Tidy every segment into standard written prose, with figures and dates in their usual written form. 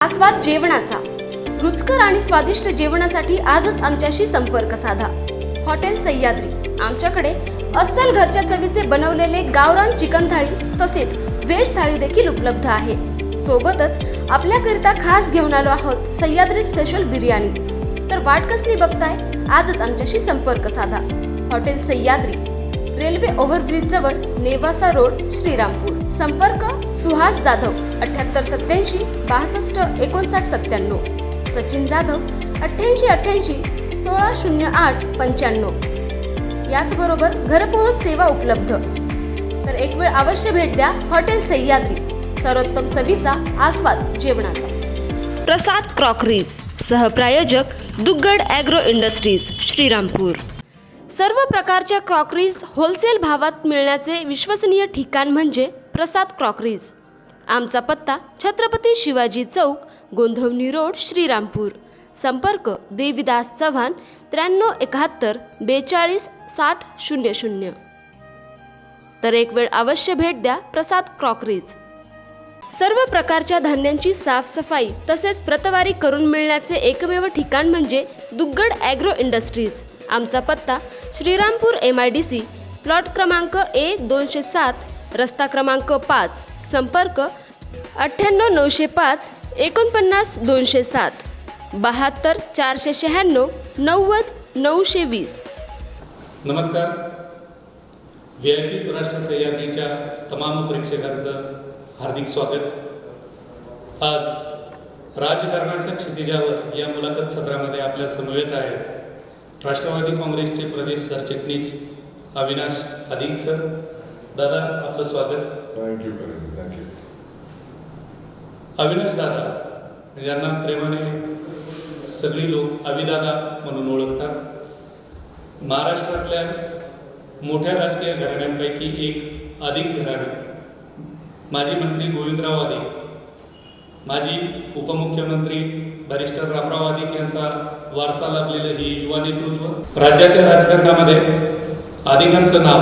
आस्वाद जेवणाचा रुचकर आणि स्वादिष्ट जेवणासाठी आजच आमच्याशी संपर्क साधा. हॉटेल सह्याद्री. आमच्याकडे अस्सल घरच्या चवीचे बनवलेले गावरान चिकन थाळी तसेच व्हेज थाळी देखील उपलब्ध आहे. सोबतच आपल्याकरिता खास घेऊन आलो आहोत सह्याद्री स्पेशल बिर्याणी. तर वाट कसली बघताय? आजच आमच्याशी संपर्क साधा. हॉटेल सह्याद्री, रेल्वे ओव्हरब्रिज जवळ, नेवासा रोड, श्रीरामपूर. संपर्क सुहास जाधव 7887 62 59 97. सचिन जाधव 8888 1608 95. याचबरोबर घरपोहोच सेवा उपलब्ध. तर एक वेळ अवश्य भेट द्या हॉटेल सह्याद्री. सर्वोत्तम चवीचा आस्वाद जेवणाचा. प्रसाद क्रॉकरीज, सहप्रायोजक दुग्गड ॲग्रो इंडस्ट्रीज, श्रीरामपूर. सर्व प्रकारच्या क्रॉकरीज होलसेल भावात मिळण्याचे विश्वसनीय ठिकाण म्हणजे प्रसाद क्रॉकरीज. आमचा पत्ता छत्रपती शिवाजी चौक, गोंधवनी रोड, श्रीरामपूर. संपर्क देविदास चव्हाण 9371 42 60 00. तर एक वेळ अवश्य भेट द्या प्रसाद क्रॉकरीज. सर्व प्रकारच्या धान्यांची साफसफाई तसेच प्रतवारी करून मिळण्याचे एकमेव ठिकाण म्हणजे दुग्गड ॲग्रो इंडस्ट्रीज. आमचा पत्ता श्रीरामपूर MIDC, प्लॉट क्रमांक A207, रस्ता क्रमांक 5. संपर्क 98 905 49 207, 72 496 90 920. नमस्कार. VIP राष्ट्र सह्याद्रीच्या तमाम प्रेक्षकांचं हार्दिक स्वागत. आज राजकारणाच्या क्षितिजावर या मुलाखत सत्रामध्ये आपल्या समवेत आहे राष्ट्रवादी काँग्रेसचे प्रदेश सरचिटणीस अविनाश अधिक सर. दादा, आपलं स्वागत. थँक्यू. अविनाश दादा, ज्यांना प्रेमाने सगळी लोक अविदादा म्हणून ओळखतात, महाराष्ट्रातल्या मोठ्या राजकीय घराण्यांपैकी एक अधिक घराणं. माजी मंत्री गोविंदराव अधिक, माजी उपमुख्यमंत्री बॅरिस्टर रामराव अधिक यांचा वारसा लाभलेलं हे युवा नेतृत्व. राज्याच्या राजकारणामध्ये अधिकांचं नाव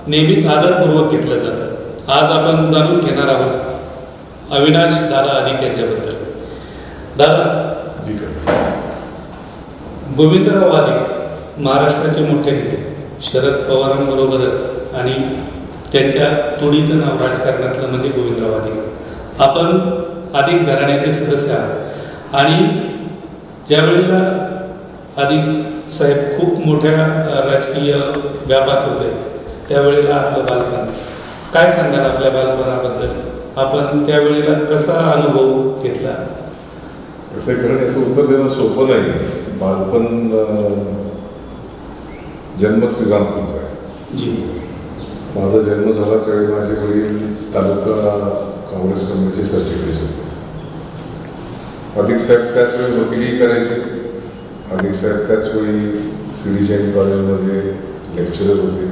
नेहमीच आदरपूर्वक घेतलं जातं. आज आपण जाणून घेणार आहोत अविनाश दादा अधिक यांच्याबद्दल. दादा, गोविंदराव अधिक महाराष्ट्राचे मोठे नेते, शरद पवारांबरोबरच आणि त्यांच्या तोडीचं नाव राजकारणातलं म्हणजे गोविंदराव अधिक. आपण अधिक घराण्याचे सदस्य आहात आणि ज्यावेळेला अधिक साहेब खूप मोठ्या राजकीय व्यापात होते त्यावेळेला आपलं बालपण, काय सांगाल आपल्या बालपणाबद्दल? आपण त्यावेळेला कसा अनुभव घेतला? असं कारण याचं उत्तर देणं सोपं नाही. बालपण जन्म श्रीरामपूरचा आहे. जी. माझा जन्म झाला त्यावेळी माझे वडील तालुका काँग्रेस कमिटीचे सरचिटणीस होते. अधिक साहेब त्याच वेळी वकिली करायचे. अधिक साहेब त्याच वेळी CDJ कॉलेजमध्ये लेक्चरर होते,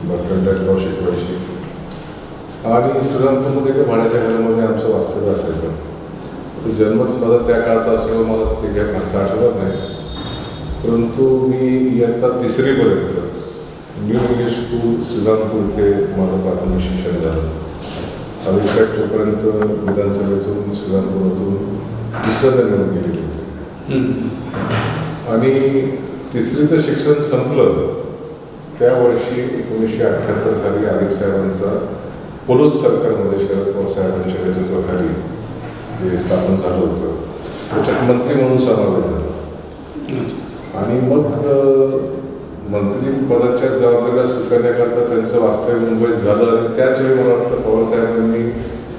मर्कंटाईल लॉ शिकवायचे. आणि श्रीरामपूरमध्ये एका भाड्याच्या घरामध्ये आमचं वास्तव्य असायचं. तर जन्मच माझा त्या काळचा असल्यामुळे मला ते काय फारसं आठवत नाही. परंतु मी इयत्ता 3रीपर्यंत न्यू इंग्लिश स्कूल श्रीरामपूर इथे माझं प्राथमिक शिक्षण झालं. अधिक साहेब तोपर्यंत विधानसभेतून श्रीरामपूरातून दुसऱ्यांदा निवडून गेलेले होते. आणि 3रीचं शिक्षण संपलं त्या वर्षी 1978 साली अधिक साहेबांचा पोलोद सरकारमध्ये शरद पवार साहेबांच्या नेतृत्वाखाली जे स्थापन झालं होतं त्याच्यात मंत्री म्हणून समावेश झाला. आणि मग मंत्रिपदाच्या जबाबदाऱ्या स्वीकारण्याकरता त्यांचं वास्तव्य मुंबईत झालं. आणि त्याच वेळी मला वाटतं पवारसाहेबांनी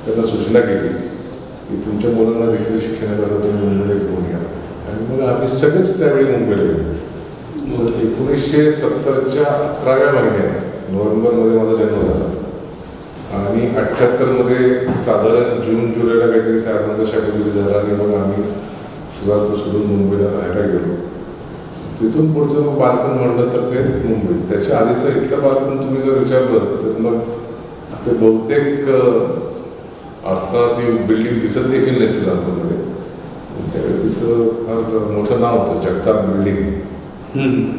त्यांना सूचना केली की तुमच्या मुलांना देखील शिक्षणाकरता तुम्ही मुंबईला घेऊन या. आणि मग आम्ही सगळेच त्यावेळी मुंबईला गेलो. 1970च्या 11व्या महिन्यात नोव्हेंबरमध्ये माझा जन्म झाला. आणि 78मध्ये साधारण जून जुलैला काहीतरी साहेबांचा शपथविधी झाला. आणि मग आम्ही श्रीरामपूर सोडून मुंबईला राहायला गेलो. तिथून पुढचं मग बालपण म्हणलं तर ते मुंबई. त्याच्या आधीचं इथलं बालपण तुम्ही जर विचारलं तर मग ते बहुतेक आता ती बिल्डिंग दिसत देखील नाही श्रीरामपूरमध्ये. त्यावेळी तिचं फार मोठं नाव होतं, जगताप बिल्डिंग.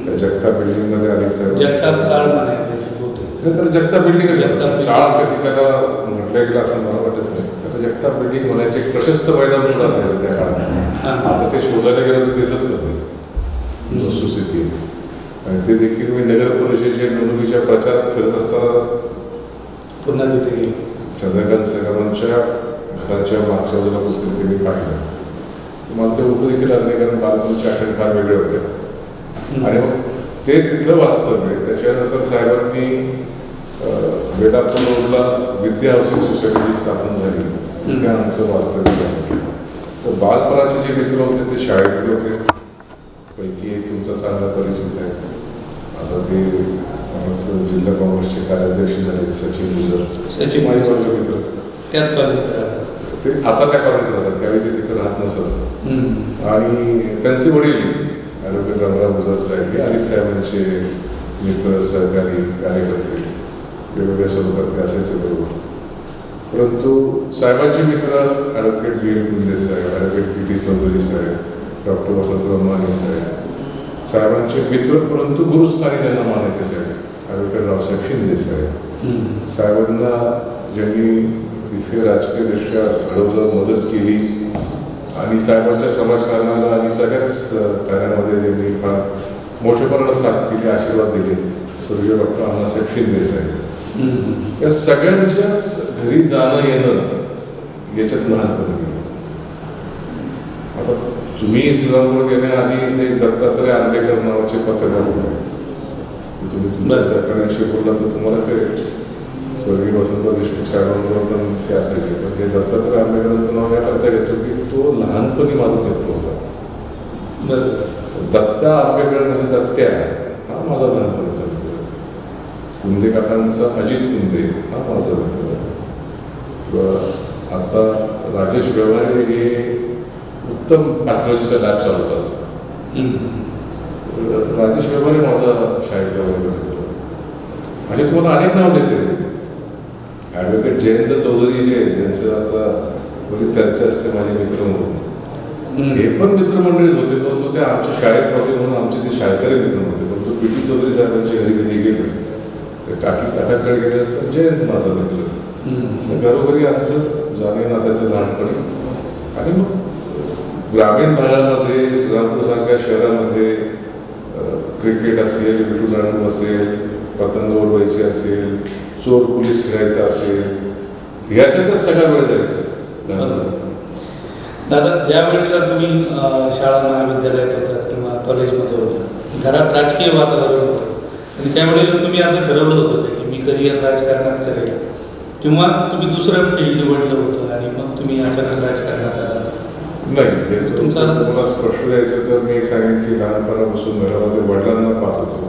त्या जगताप बिल्डिंगमध्ये अधिक साहेब जगताप चाळ म्हणायचे. तर जगताप बिल्डिंग असं शाळा कधी त्याला म्हटलं गेलं असं मला वाटत नाही. जगताप बिल्डिंग म्हणायचे एक प्रशस्त मैदान पुढं असायचं त्या काळात. हां. आता ते शोधायला गेलं तर दिसत नव्हते वस्तुस्थिती. आणि ते देखील मी नगर परिषदेच्या निवडणुकीच्या प्रचारात फिरत असताना पुन्हा तिथे गेली. चंद्रकांत सेगरांच्या घराच्या मागच्या बाजूला कुठेतरी ते मी पाहिलं. मला ते उभं देखील लागले, कारण बालपणीच्या आठवणी फार वेगळ्या होत्या. आणि मग ते तिथलं वास्तव्य. त्याच्यानंतर साहेबांनी बेलापूर रोडला विद्या हाऊसिंग सोसायटीची स्थापना झाली. तिथे आमचं वास्तव्य झालं. तर बालपणाचे जे मित्र होते ते शाळेतले होते. पैकी एक तुमचा चांगला परिचित आहे, आता ते जिल्हा काँग्रेसचे कार्याध्यक्ष झाले सचिन गुजर. सचिन माझे मित्र त्याच कॉलनीत राहतात. ते आता त्या कॉलनीत राहतात, त्यावेळी ते तिथं राहत नसत. आणि त्यांचे वडील ॲडव्होकेट रामराव गुजर साहेब हे अनेक साहेबांचे मित्र, सहकारी, कार्यकर्ते वेगवेगळ्या स्वरूपात ते असायचे बरोबर. परंतु साहेबांचे मित्र ॲडव्होकेट बी एल कुंदे साहेब, ॲडव्होकेट पी टी चौधरी साहेब, डॉक्टर वसंतराव माने साहेब, साहेबांचे मित्र परंतु गुरुस्थानी त्यांना मानायचे साहेब ॲडव्होकेट रावसाहेब शिंदे साहेब. साहेबांना ज्यांनी इथे राजकीयदृष्ट्या घडवलं, मदत केली आणि साहेबांच्या समाजकारणाला आणि सगळ्याच कार्यामध्ये त्यांनी फार मोठ्या प्रमाणात साथ केली, आशीर्वाद दिले स्वर्गीय डॉक्टर अण्णासाहेब शिंदे साहेब. या सगळ्यांच्याच घरी जाणं येणं याच्यात लहानपणी गेलं. आता तुम्ही श्रीरामपूर येण्याआधी इथे दत्तात्रय आंबेकर नावाचे पत्रकार होते. तुम्ही तुमच्या सहकार्यांशी बोलला तर तुम्हाला कळेल. स्वर्गीय वसंतराव देशमुख साहेबांबरोबर पण ते असायचे. तर हे दत्तात्रय आंबेकरांचं नाव याकरता घेतो की तो लहानपणी माझा मित्र होता. दत्ता आंबेकर म्हणजे दत्त्या हा माझा लहानपणीचा मित्र. कुंदे काकांचा अजित कुंदे हा माझा मित्र. किंवा आता राजेश व्यवहारे हे उत्तम पॅथॉलॉजीचा लॅब चालवतात. राजेश व्यवहारे माझा शाळेतला वर्ग मित्र. असे तुम्हाला अनेक नाव देते. ॲडव्होकेट जयंत चौधरी जे ज्यांचं आता बरीच चर्चा असते माझे मित्र म्हणून, हे पण मित्रमंडळीच होते. परंतु ते आमच्या शाळेत नव्हते म्हणून आमचे ते शाळकरी मित्र नव्हते. परंतु पी टी चौधरी साहेबांच्या घरी कधी गेले तर काकाकडे गेले तर जयंत माझा मित्र. असं घरोघरी आमचं जाणीव असायचं लहानपणी. आणि मग ग्रामीण भागामध्ये श्रीरामपूरसारख्या शहरामध्ये क्रिकेट असेल, विटूदांडू असेल, पतंग उडवायची असेल, चोर पोलीस खेळायचं असेल, ह्याच्यातच सगळा वेळ जायचं. दादा, ज्या वेळेला तुम्ही शाळा महाविद्यालयात होतात किंवा कॉलेजमध्ये होतात, घरात राजकीय वातावरण होतं आणि त्यावेळेला तुम्ही असं ठरवलं होतं की मी करिअर राजकारणात करेल, किंवा तुम्ही दुसरं फील्ड निवडलं होतं आणि मग तुम्ही अचानक राजकारणात आला? नाही, याचं तुमचा तुम्हाला स्पष्ट द्यायचं तर मी एक सांगेन की लहानपणापासून घरामध्ये वडिलांना पाहत होतो.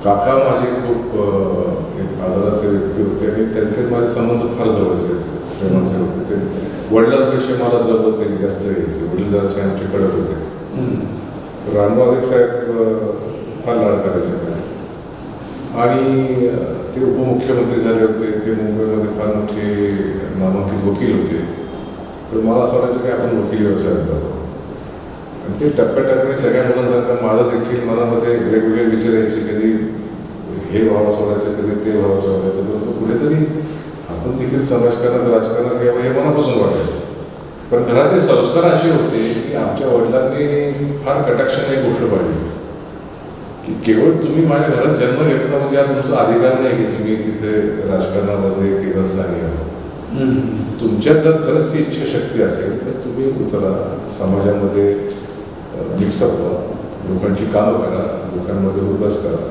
काका माझे खूप एक आदराचे व्यक्ती होते आणि त्यांचे माझे संबंध फार जवळचे होते, प्रेमाचे होते. ते वडिलांपेक्षा मला जवळ त्यांनी जास्त यायचे. वडील जरासे आमचे कडक होते. रामराव साहेब फार लाड करायचे आणि ते उपमुख्यमंत्री झाले होते. ते मुंबईमध्ये फार मोठे नामांकित वकील होते. तर मला असं वाटायचं की आपण वकील व्यवसायात जातो. आणि ते टप्प्याटप्प्याने सगळ्या मुलांसारखं माझं देखील मनामध्ये वेगवेगळे विचार यायचे. कधी हे व्हावं सोडायचं, कधी ते व्हावं सोडायचं. परंतु कुठेतरी आपण देखील समाजकारणात, राजकारणात यावं हे मनापासून वाटायचं. पण घरातले संस्कार असे होते की आमच्या वडिलांनी फार कटाक्षाने एक गोष्ट पाहिली की केवळ तुम्ही माझ्या घरात जन्म घेतला म्हणजे हा तुमचा अधिकार नाही की तुम्ही तिथे राजकारणामध्ये केंद्रस्थानी आहात. तुमच्यात जर खरंच ही इच्छाशक्ती असेल तर तुम्ही उतरा, समाजामध्ये मिक्सअप व्हा, लोकांची कामं करा, लोकांमध्ये उर्वस करा.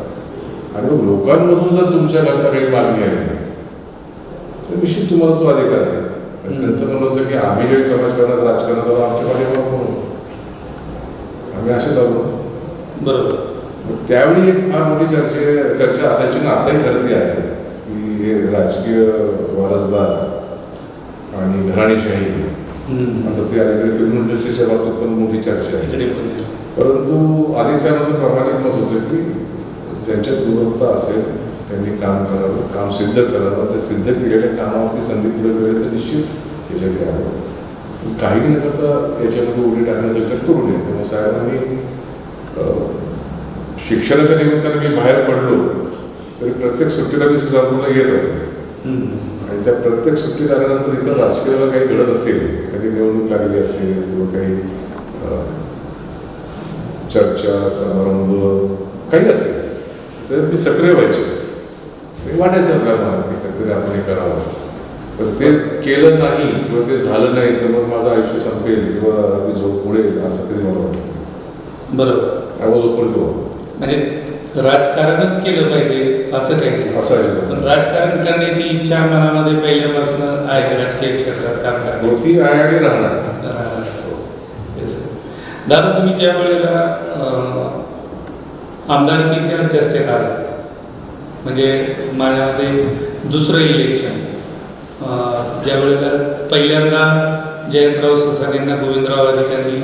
आणि मग लोकांमधून जर तुमच्याकरता काही मागणी आहे तर निश्चित तुम्हाला तो अधिकार आहे. त्यांचं म्हणणं होतं की आम्ही जे समाजकारणात, राजकारणात आलो आमच्या पाठीमागे कोण होतो, आम्ही असेच आलो. बरोबर. त्यावेळी एक फार मोठी चर्चा असायची ना, आताही खरं ती आहे की हे राजकीय वारसदार आणि घराणेशाही. आता ते अलीकडे फिल्म इंडस्ट्रीच्या बाबतीत पण मोठी चर्चा आहे. परंतु आदिक साहेबांचं प्रामाणिक मत होतं की ज्यांच्यात गुणवत्ता असेल त्यांनी काम करावं, काम सिद्ध करावं. ते सिद्ध केलेल्या कामावरती संधी पुढे मिळेल तर निश्चित याच्यात यावं. काही न करता याच्यामध्ये उडी टाकण्याचा विचार करू नये. तेव्हा साहेबांनी शिक्षणाच्या निमित्ताने मी बाहेर पडलो तरी प्रत्येक सुट्टीला मी श्रीरामपूरला येत आहे. आणि त्या प्रत्येक सुट्टीत आल्यानंतर इथं राजकीय काही घडत असेल, एखादी निवडणूक लागली असेल किंवा काही चर्चा समारंभ काही असेल तर मी सक्रिय व्हायचो. मी वाटायचं आपल्या मनात की काहीतरी आपण हे करावं, पण ते केलं नाही किंवा ते झालं नाही तर मग माझं आयुष्य संपेल किंवा मी झोप उडेल असं कधी मला वाटतं. बरोबर. आय वॉज ओपन टू म्हणजे राजकारणच केलं पाहिजे असं काही नाही. असं आहे. पण राजकारण करण्याची इच्छा मनामध्ये पहिल्यापासून आहे, राजकीय क्षेत्रात काम करण्याची. होती आहे आणि राहणार. Yes. दादा, तुम्ही ज्या वेळेला आमदारकीच्या चर्चेत आला, म्हणजे माझ्यामध्ये दुसरं इलेक्शन, ज्या वेळेला पहिल्यांदा जयंतराव ससानेंना गोविंदराव अधिकाऱ्यांनी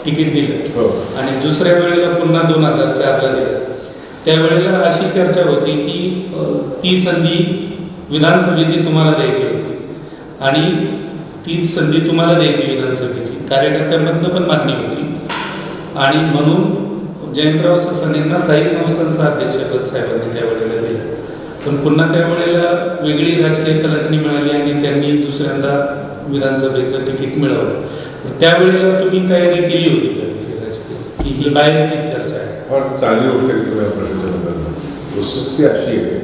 तिकीट दिलं हो. आणि दुसऱ्या वेळेला पुन्हा 2004ला दिलं, त्यावेळेला अशी चर्चा होती की ती संधी विधानसभेची तुम्हाला द्यायची होती आणि ती संधी तुम्हाला द्यायची विधानसभेची कार्यकर्त्यांमधनं पण मागणी होती आणि म्हणून जयंतराव ससानेंना साई संस्थांचं अध्यक्षपद साहेबांनी त्यावेळेला दिलं. पण पुन्हा त्यावेळेला वेगळी राजकीय कलाटणी मिळाली आणि त्यांनी दुसऱ्यांदा विधानसभेचं तिकीट मिळवलं. तर त्यावेळेला तुम्ही तयारी केली होती का राजकीय, की ही बाहेरची चर्चा आहे? फार चांगली गोष्ट आहे की तुम्ही या प्रश्नाच्या बद्दल. वस्तुस्थिती अशी आहे,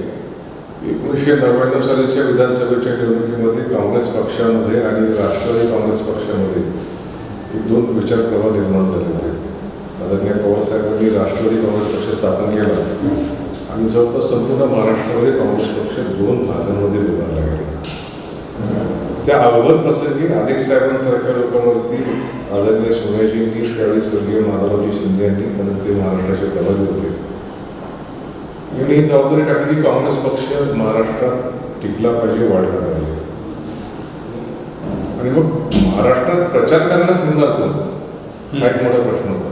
1999 सालीच्या विधानसभेच्या निवडणुकीमध्ये काँग्रेस पक्षामध्ये आणि राष्ट्रवादी काँग्रेस पक्षामध्ये एक दोन विचार प्रवाह निर्माण झाले होते. आदरणीय पवारसाहेबांनी राष्ट्रवादी काँग्रेस पक्ष स्थापन केला आणि जवळपास संपूर्ण महाराष्ट्रामध्ये काँग्रेस पक्ष 2 भागांमध्ये विभागला गेला. त्या अवघड प्रसंगी अधिक साहेबांसारख्या लोकांवरती आदरणीय सोनाईजींनी, त्यावेळी स्वर्गीय माधवरावजी शिंदे यांनी, कारण ते महाराष्ट्राचे प्रभारी होते, यांनी ही जबाबदारी टाकली की काँग्रेस पक्ष महाराष्ट्रात टिकला पाहिजे, वाढला पाहिजे. आणि मग महाराष्ट्रात प्रचार करायला फिरणार कोण, हा एक मोठा प्रश्न होता.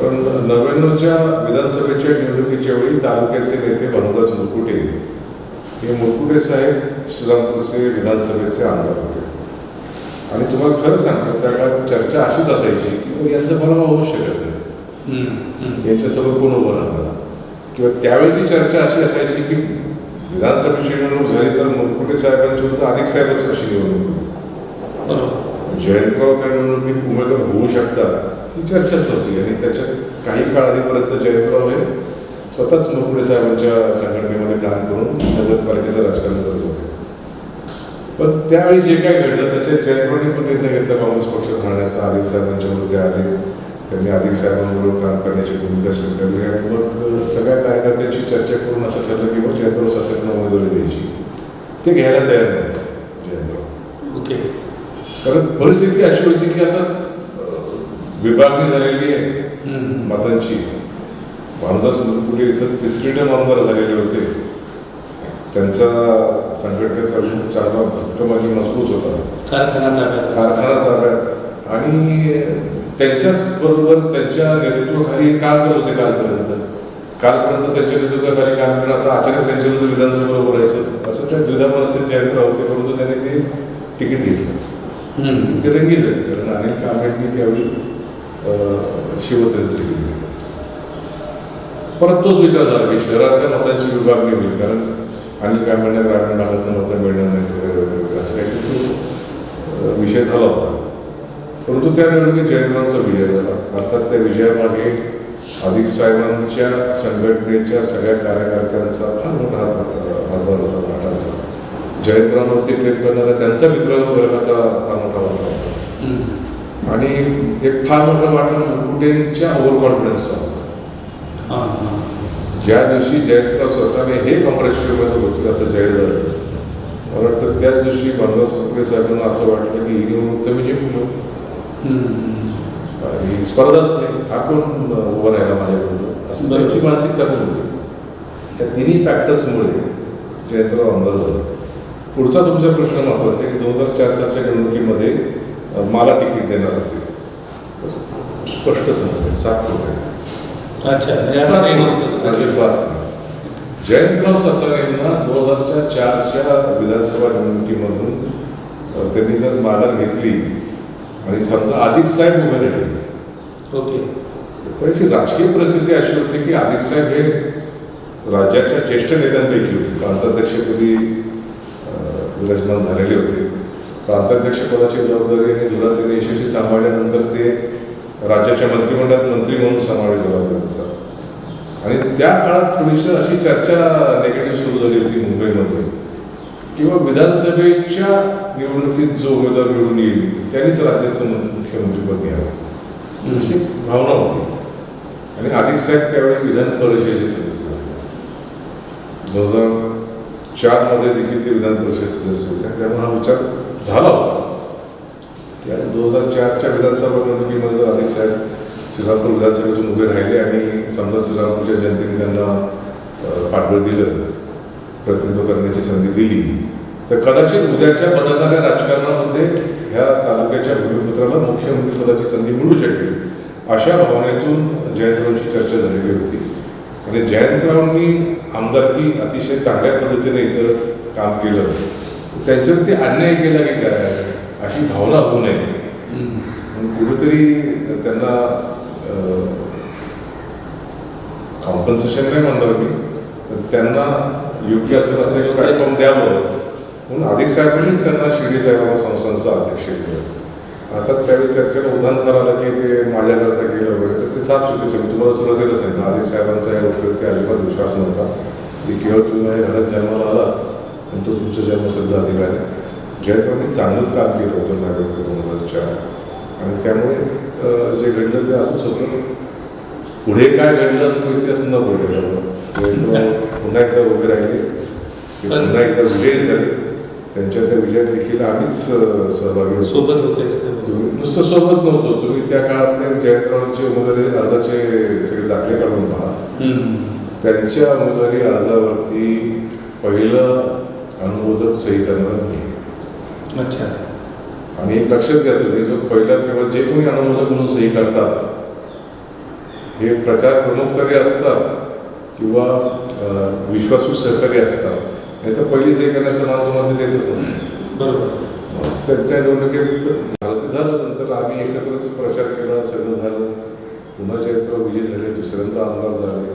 पण 99च्या विधानसभेच्या निवडणुकीच्या वेळी तालुक्याचे नेते भानुदास मुरकुटे हे मुरकुटे साहेब श्रीरामपूरचे विधानसभेचे आमदार होते. आणि तुम्हाला खरं सांगतो, त्या काळात चर्चा अशीच असायची की यांचं पराभव होऊच शकत नाही, यांच्यासमोर कोण उभं राहणार. किंवा त्यावेळीची चर्चा अशी असायची की विधानसभेची निवडणूक झाली तर मुरकुटे साहेबांची होतं अधिक साहेबच कशी निवडणूक, जयंतराव त्या निवडणुकीत उमेदवार होऊ शकतात ही चर्चाच होती. आणि त्याच्यात काही काळ आधीपर्यंत जयंतराव हे स्वतःच मुरकुटे साहेबांच्या संघटनेमध्ये काम करून नगरपालिकेचं राजकारण करत होते. पण त्यावेळी जे काय घडलं त्याच्यात जयंतरावने पण निर्णय घेतला काँग्रेस पक्षात राहण्याचा. अधिक साहेबांच्या ते आले, त्यांनी अधिक साहेबांबरोबर काम करण्याची भूमिका स्वीकारली आणि मग सगळ्या कार्यकर्त्यांची चर्चा करून असं ठरलं की मग जयंतराव ससानेंना उमेदवारी द्यायची. ते घ्यायला तयार नव्हतं जयंतराव. ओके. कारण परिस्थिती अशी होती की आता विभागणी झालेली आहे मतांची. भानुदास मुरकुटे इथं 3री टर्म आमदार झालेले होते. त्यांचा संघटनेचा खूप चांगला भक्कम आणि मजबूत होता, कारखाना ताब्यात, आणि त्यांच्याच बरोबर त्यांच्या नेतृत्वाखाली काम करत होते. कालपर्यंत त्यांच्या नेतृत्वाखाली काम करणं, आता अचानक त्यांच्या विरुद्ध विधानसभेला उभं राहायचं असं त्या द्विधा मनस्थितीत जयंतराव होते. परंतु त्यांनी ते तिकीट घेतलं. ते रंगी झाले, कारण अनिल कांबळेंनी त्यावेळी शिवसेनेचं तिकीट घेतलं. परत तोच विचार झाला की शहरातल्या मतांची विभागणी होईल, कारण अनिल कांबळेंना ग्रामीण भागातून मतं मिळणार नाही असं काही विषय झाला होता. परंतु त्या निवडणुकीत जयंतरावांचा विजय झाला. अर्थात त्या विजयामागे अधिक साहेबांच्या संघटनेच्या सगळ्या कार्यकर्त्यांचा फार मोठा हातभार होता, वाटा होता. जयंतरावांवरती प्रेम करणारा त्यांचा मित्रवर्गाचा फार मोठा वाटा होता. आणि एक फार मोठा वाटा मुरकुटेंच्या ओव्हर कॉन्फिडन्सचा होता. ज्या दिवशी जयंतराव ससाने हे काँग्रेसचे उमेदवार होतील असं जाहीर झालं, मला वाटतं त्याच दिवशी भानुदास मुरकुटे साहेबांना असं वाटलं की ही निवडणूक तर मी जिंकलो, ही स्पर्धाच नाही, हा कोण उभं राहिला माझ्याकडून, असं त्यांची मानसिकता पण होती. त्या तिन्ही फॅक्टर्समुळे जयंतराव आमदार झाला. पुढचा तुमचा प्रश्न महत्त्वाचा आहे की 2004 सालच्या निवडणुकीमध्ये मला तिकीट देणार होते. स्पष्ट सांगते 7 रुपये. अच्छा, जयंतराव ससानेंना 2004च्या विधानसभा निवडणुकीमधून त्यांनी जर माघार घेतली आणि समजा अधिक साहेब उभे राहिले, ओके, त्याची राजकीय परिस्थिती अशी होती की अधिक साहेब हे राज्याच्या ज्येष्ठ नेत्यांपैकी होती. प्रांताध्यक्षपदी विराजमान झालेले होते. प्रांताध्यक्षपदाची जबाबदारी आणि धुरा यशस्वी सांभाळल्यानंतर ते राज्याच्या मंत्रिमंडळात मंत्री म्हणून समावेश झाला त्यांचा. आणि त्या काळात थोडीशी अशी चर्चा नेगेटिव्ह सुरू झाली होती मुंबईमध्ये, किंवा विधानसभेच्या निवडणुकीत जो उमेदवार निवडून येईल त्यांनीच राज्याचं मुख्यमंत्रीपद घ्यावं अशी भावना होती. आणि अधिक साहेब त्यावेळी विधान परिषदेचे सदस्य होते. 2004 देखील ते विधान परिषद सदस्य होते. त्यामुळे हा विचार झाला होता की आता 2004च्या विधानसभा निवडणुकीमध्ये जर अधिक साहेब श्रीरामपूर विधानसभेतून उभे राहिले आणि समजा श्रीरामपूरच्या जनतेने त्यांना पाठबळ दिलं, प्रतिनिधित्व करण्याची संधी दिली, तर कदाचित उद्याच्या बदलणाऱ्या राजकारणामध्ये ह्या तालुक्याच्या भूमिपुत्राला मुख्यमंत्रीपदाची संधी मिळू शकेल अशा भावनेतून जयंतरावांची चर्चा झालेली होती. आणि जयंतरावांनी आमदारकी अतिशय चांगल्या पद्धतीने इथं काम केलं. त्यांच्यावरती अन्याय केला की काय अशी भावना होऊ नये म्हणून कुठेतरी त्यांना कॉम्पन्सेशन नाही म्हणणार मी, पण त्यांना योग्य असं एक प्लॅटफॉर्म द्यावं म्हणून अधिक साहेबांनीच त्यांना शिर्डी साहेबांना संस्थांचा अध्यक्ष केलं. आता त्यावेळी चर्चेला उदाहरण करायला की ते माझ्याकरता केलं वगैरे, तर ते साफ चुकीचं. मी तुम्हाला सुरुवातीला सांगितलं अधिक साहेबांचा या गोष्टीवरती अजिबात विश्वास नव्हता की केवळ तुम्ही माझ्या घरात जन्माला आला पण तो तुमचा जन्मसिद्ध अधिकार आहे. जयंतरावांनी चांगलंच काम केलं होतं नागरिक 2004. आणि त्यामुळे जे घडलं ते असंच होतं. पुढे काय घडलं तो इतिहास न बोललेला. जयंतराव पुन्हा एकदा उभे राहिले, ते पुन्हा एकदा विजयी झाले. त्यांच्या त्या विजयात देखील आम्हीच सहभागी होतो. सोबत होते. तुम्ही नुसतं सोबत नव्हतो, तुम्ही त्या काळात जयंतरावांचे उमेदवारी अर्जाचे सगळे दाखले काढून पहा. त्यांच्या उमेदवारी अर्जावरती पहिलं अनुमोदक सही करणार मी. अच्छा. आणि एक लक्षात घ्या तुम्ही, जो पहिल्या किंवा जे कोणी अनुमोदक म्हणून सही करतात हे प्रचार प्रमुख तरी असतात किंवा विश्वासू सहकारी असतात, नाही तर पहिली सही करण्याचा मान तुम्हाला ते देतच नसतं. बरोबर. त्यांच्या निवडणुकीत झालं ते झालं. नंतर आम्ही एकत्रच प्रचार केला, सगळं झालं. पुन्हा जयंतराव विजय झाले, दुसऱ्यांदा आमदार झाले.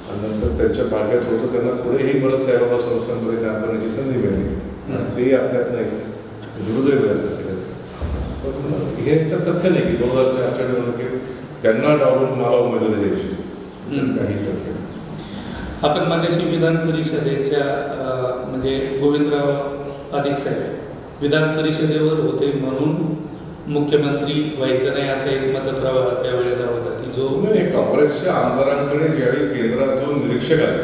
आणि नंतर त्यांच्या भाग्यात होतं त्यांना पुढेही बरंच साहेबाबा संस्थांमध्ये काम करण्याची संधी मिळाली. आज तेही आपल्यात नाही, दुर्दैव आहे सगळ्याच. पण हे याच्यात तथ्य नाही की 2004च्या निवडणुकीत त्यांना डावलून मला उमेदवारी द्यायची, काही तथ्य नाही. आपण मागाशी विधान परिषदेच्या म्हणजे गोविंदराव अधिक साहेब विधान परिषदेवर होते म्हणून मुख्यमंत्री व्हायचं नाही असा एक मतप्रवाह त्यावेळेला होता की जो काँग्रेसच्या आमदारांकडे ज्यावेळी केंद्रातून निरीक्षक आले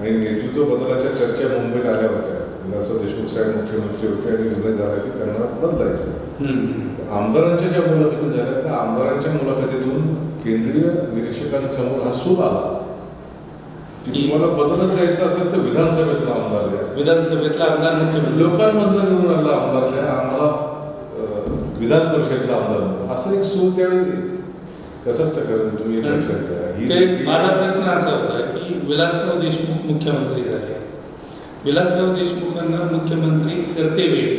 आणि नेतृत्व बदलाच्या चर्चा मुंबईत आल्या होत्या. विलासराव देशमुख साहेब मुख्यमंत्री होते आणि निर्णय झाला की त्यांना बदलायचं. आमदारांच्या ज्या मुलाखती झाल्या त्या आमदारांच्या मुलाखतीतून केंद्रीय निरीक्षकांसमोर हा सूर आला की तुम्हाला बदलच द्यायचा असेल तर विधानसभेतला आमदार द्या. विधानसभेतला आमदार मुख्यमंत्री लोकांमधून निवडून आलेला आमदार द्या, आम्हाला विधान परिषदेला आमदार. असं एक सूर त्यावेळी कसं असतं कारण तुम्ही लक्षात घ्या. माझा प्रश्न असा होता की विलासराव देशमुख मुख्यमंत्री झाले. विलासराव देशमुखांना मुख्यमंत्री करतेवेळी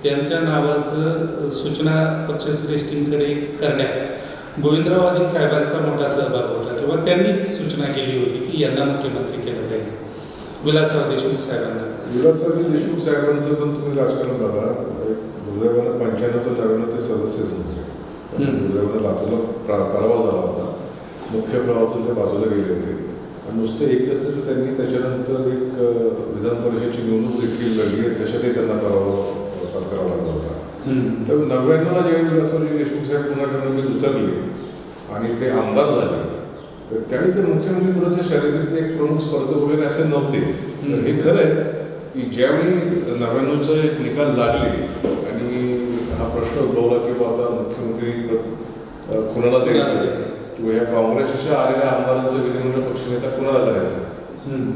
त्यांच्या नावाचं सूचना पक्षश्रेष्ठींकडे करण्यात गोविंदराव अधिक साहेबांचा मोठा सहभाग होता किंवा त्यांनीच सूचना केली होती की यांना मुख्यमंत्री केलं पाहिजे विलासराव देशमुख साहेबांना. विलासराव देशमुख साहेबांचं पण तुम्ही राजकारण बघा. दुर्दैवानं 95 ते 99 ते सदस्यच होते. दुर्दैवानं लातूरला पराभव झाला होता. मुख्य प्रवाहातून ते बाजूला गेले होते. आणि नुसतं एक असतं तर त्यांनी त्याच्यानंतर एक विधान परिषदेची निवडणूक देखील लढली, त्याच्यातही त्यांना पराभव पत्करावा लागला होता. तर 99ला ज्यावेळी विलासराव देशमुख साहेब पुन्हा निवडणुकीत उतरले आणि ते आमदार झाले, तर त्यावेळी ते मुख्यमंत्री पदाच्या शर्यतीत एक प्रमुख स्पर्धक वगैरे असे नव्हते. हे खरं आहे की ज्यावेळी 99चा एक निकाल लागले आणि हा प्रश्न उद्भवला की आता मुख्यमंत्री कुणाला द्यायचं किंवा ह्या काँग्रेसच्या आलेल्या आमदारांचं विधिमंडळ पक्षनेता कुणाला करायचं,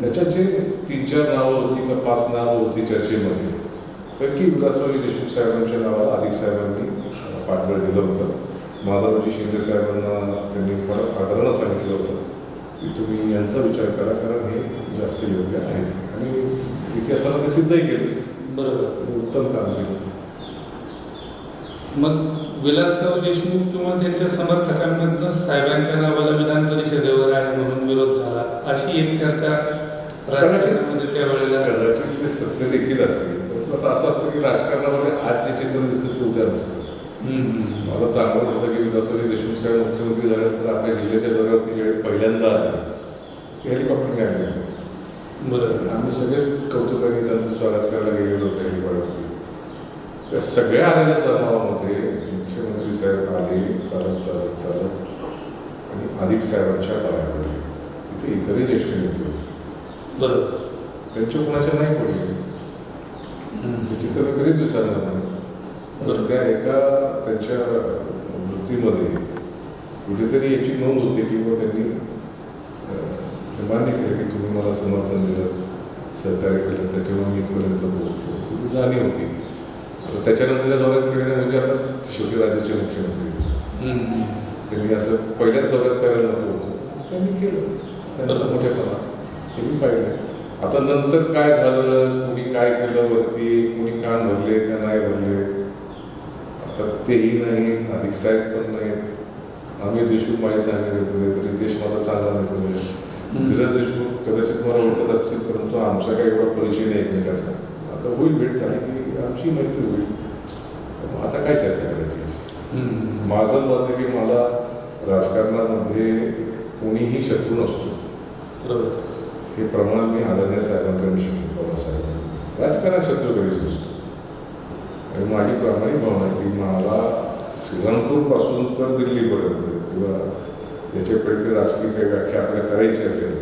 त्याच्यात जे 3-4 नावं होती का 5 नावं होती चर्चेमध्ये, पैकी विलासराव देशमुख साहेबांच्या नावाला अधिक साहेबांनी पाठबळ दिलं होतं. माधवजी शिंदे साहेबांना त्यांनी परत आदरानं सांगितलं होतं की तुम्ही यांचा विचार करा कारण हे जास्त योग्य आहेत. आणि इतिहासाला ते सिद्धही केले. बरोबर. उत्तम काम केलं. मग विलासराव देशमुख किंवा त्यांच्या समर्थकांमधनं साहेबांच्या नावाला विधान परिषदेवर आहे म्हणून विरोध झाला, अशी एक चर्चा राजकारणामध्ये त्यावेळेला. कदाचित ते सत्य देखील असेल, परंतु आता असं असतं की राजकारणामध्ये आज जे चित्र दिसतं ते उद्या नसतं. मला चांगलं वाटतं की विलासराव देशमुख साहेब मुख्यमंत्री झाल्यानंतर आपल्या जिल्ह्याच्या दौऱ्यावरती ज्यावेळी पहिल्यांदा आले ते हेलिकॉप्टरने आले होते. बरोबर. आम्ही सगळेच कौतुकाने त्यांचं स्वागत करायला गेलेलो होतो हेलिकॉप्टरवरती. त्या सगळ्या आलेल्या जमावामध्ये मुख्यमंत्री साहेब आले चालत चालत चालत आणि अधिक साहेबांच्या पाया पडले. तिथे इतरही ज्येष्ठ नेते होते. बरोबर. त्यांच्या कोणाच्या नाही पडले. ते चित्र मी कधीच विसरणार नाही. पण त्या एका त्यांच्या वृत्तीमध्ये कुठेतरी याची नोंद होती किंवा त्यांनी ते मान्य केलं की तुम्ही मला समर्थन दिलं, सहकार्य केलं, त्याच्यामुळे मी इथपर्यंत पोहोचलो. ती जाणीव होती. आता त्याच्यानंतर दौऱ्यात केलेल्या म्हणजे आता शेवटी राज्याचे मुख्यमंत्री त्यांनी असं पहिल्याच दौऱ्यात करायला नको होतं, त्यांनी केलं. त्यांचा मोठेपणा हे मी पाहिलं. आता नंतर काय झालं, कोणी काय केलं वरती, कोणी कान भरले का नाही भरले, आता तेही नाहीत, अधिक साहेब पण नाहीत. आम्ही देशमुख माझे चांगले मित्र, रितेश माझा चांगला मित्र आहे, धीरज देशमुख कदाचित मला ओळखत असतील, परंतु आमचा काही एवढा परिचय नाही एकमेकाचा. आता होईल भेट झाली की आमची मैत्री होईल. आता काय चर्चा करायची. माझं मत आहे की मला राजकारणामध्ये कोणीही शत्रू नसतो. बरोबर. हे प्रमाण मी आदरणीय साहेबांकडून शिकलो. पवार साहेबांकडून राजकारणात शत्रू कधीच नसतो. आणि माझी प्रामाणिक भावना आहे की मला श्रीरामपूरपासून तर दिल्लीपर्यंत किंवा याच्यापैकी राजकीय काही व्याख्या आपल्याला करायची असेल,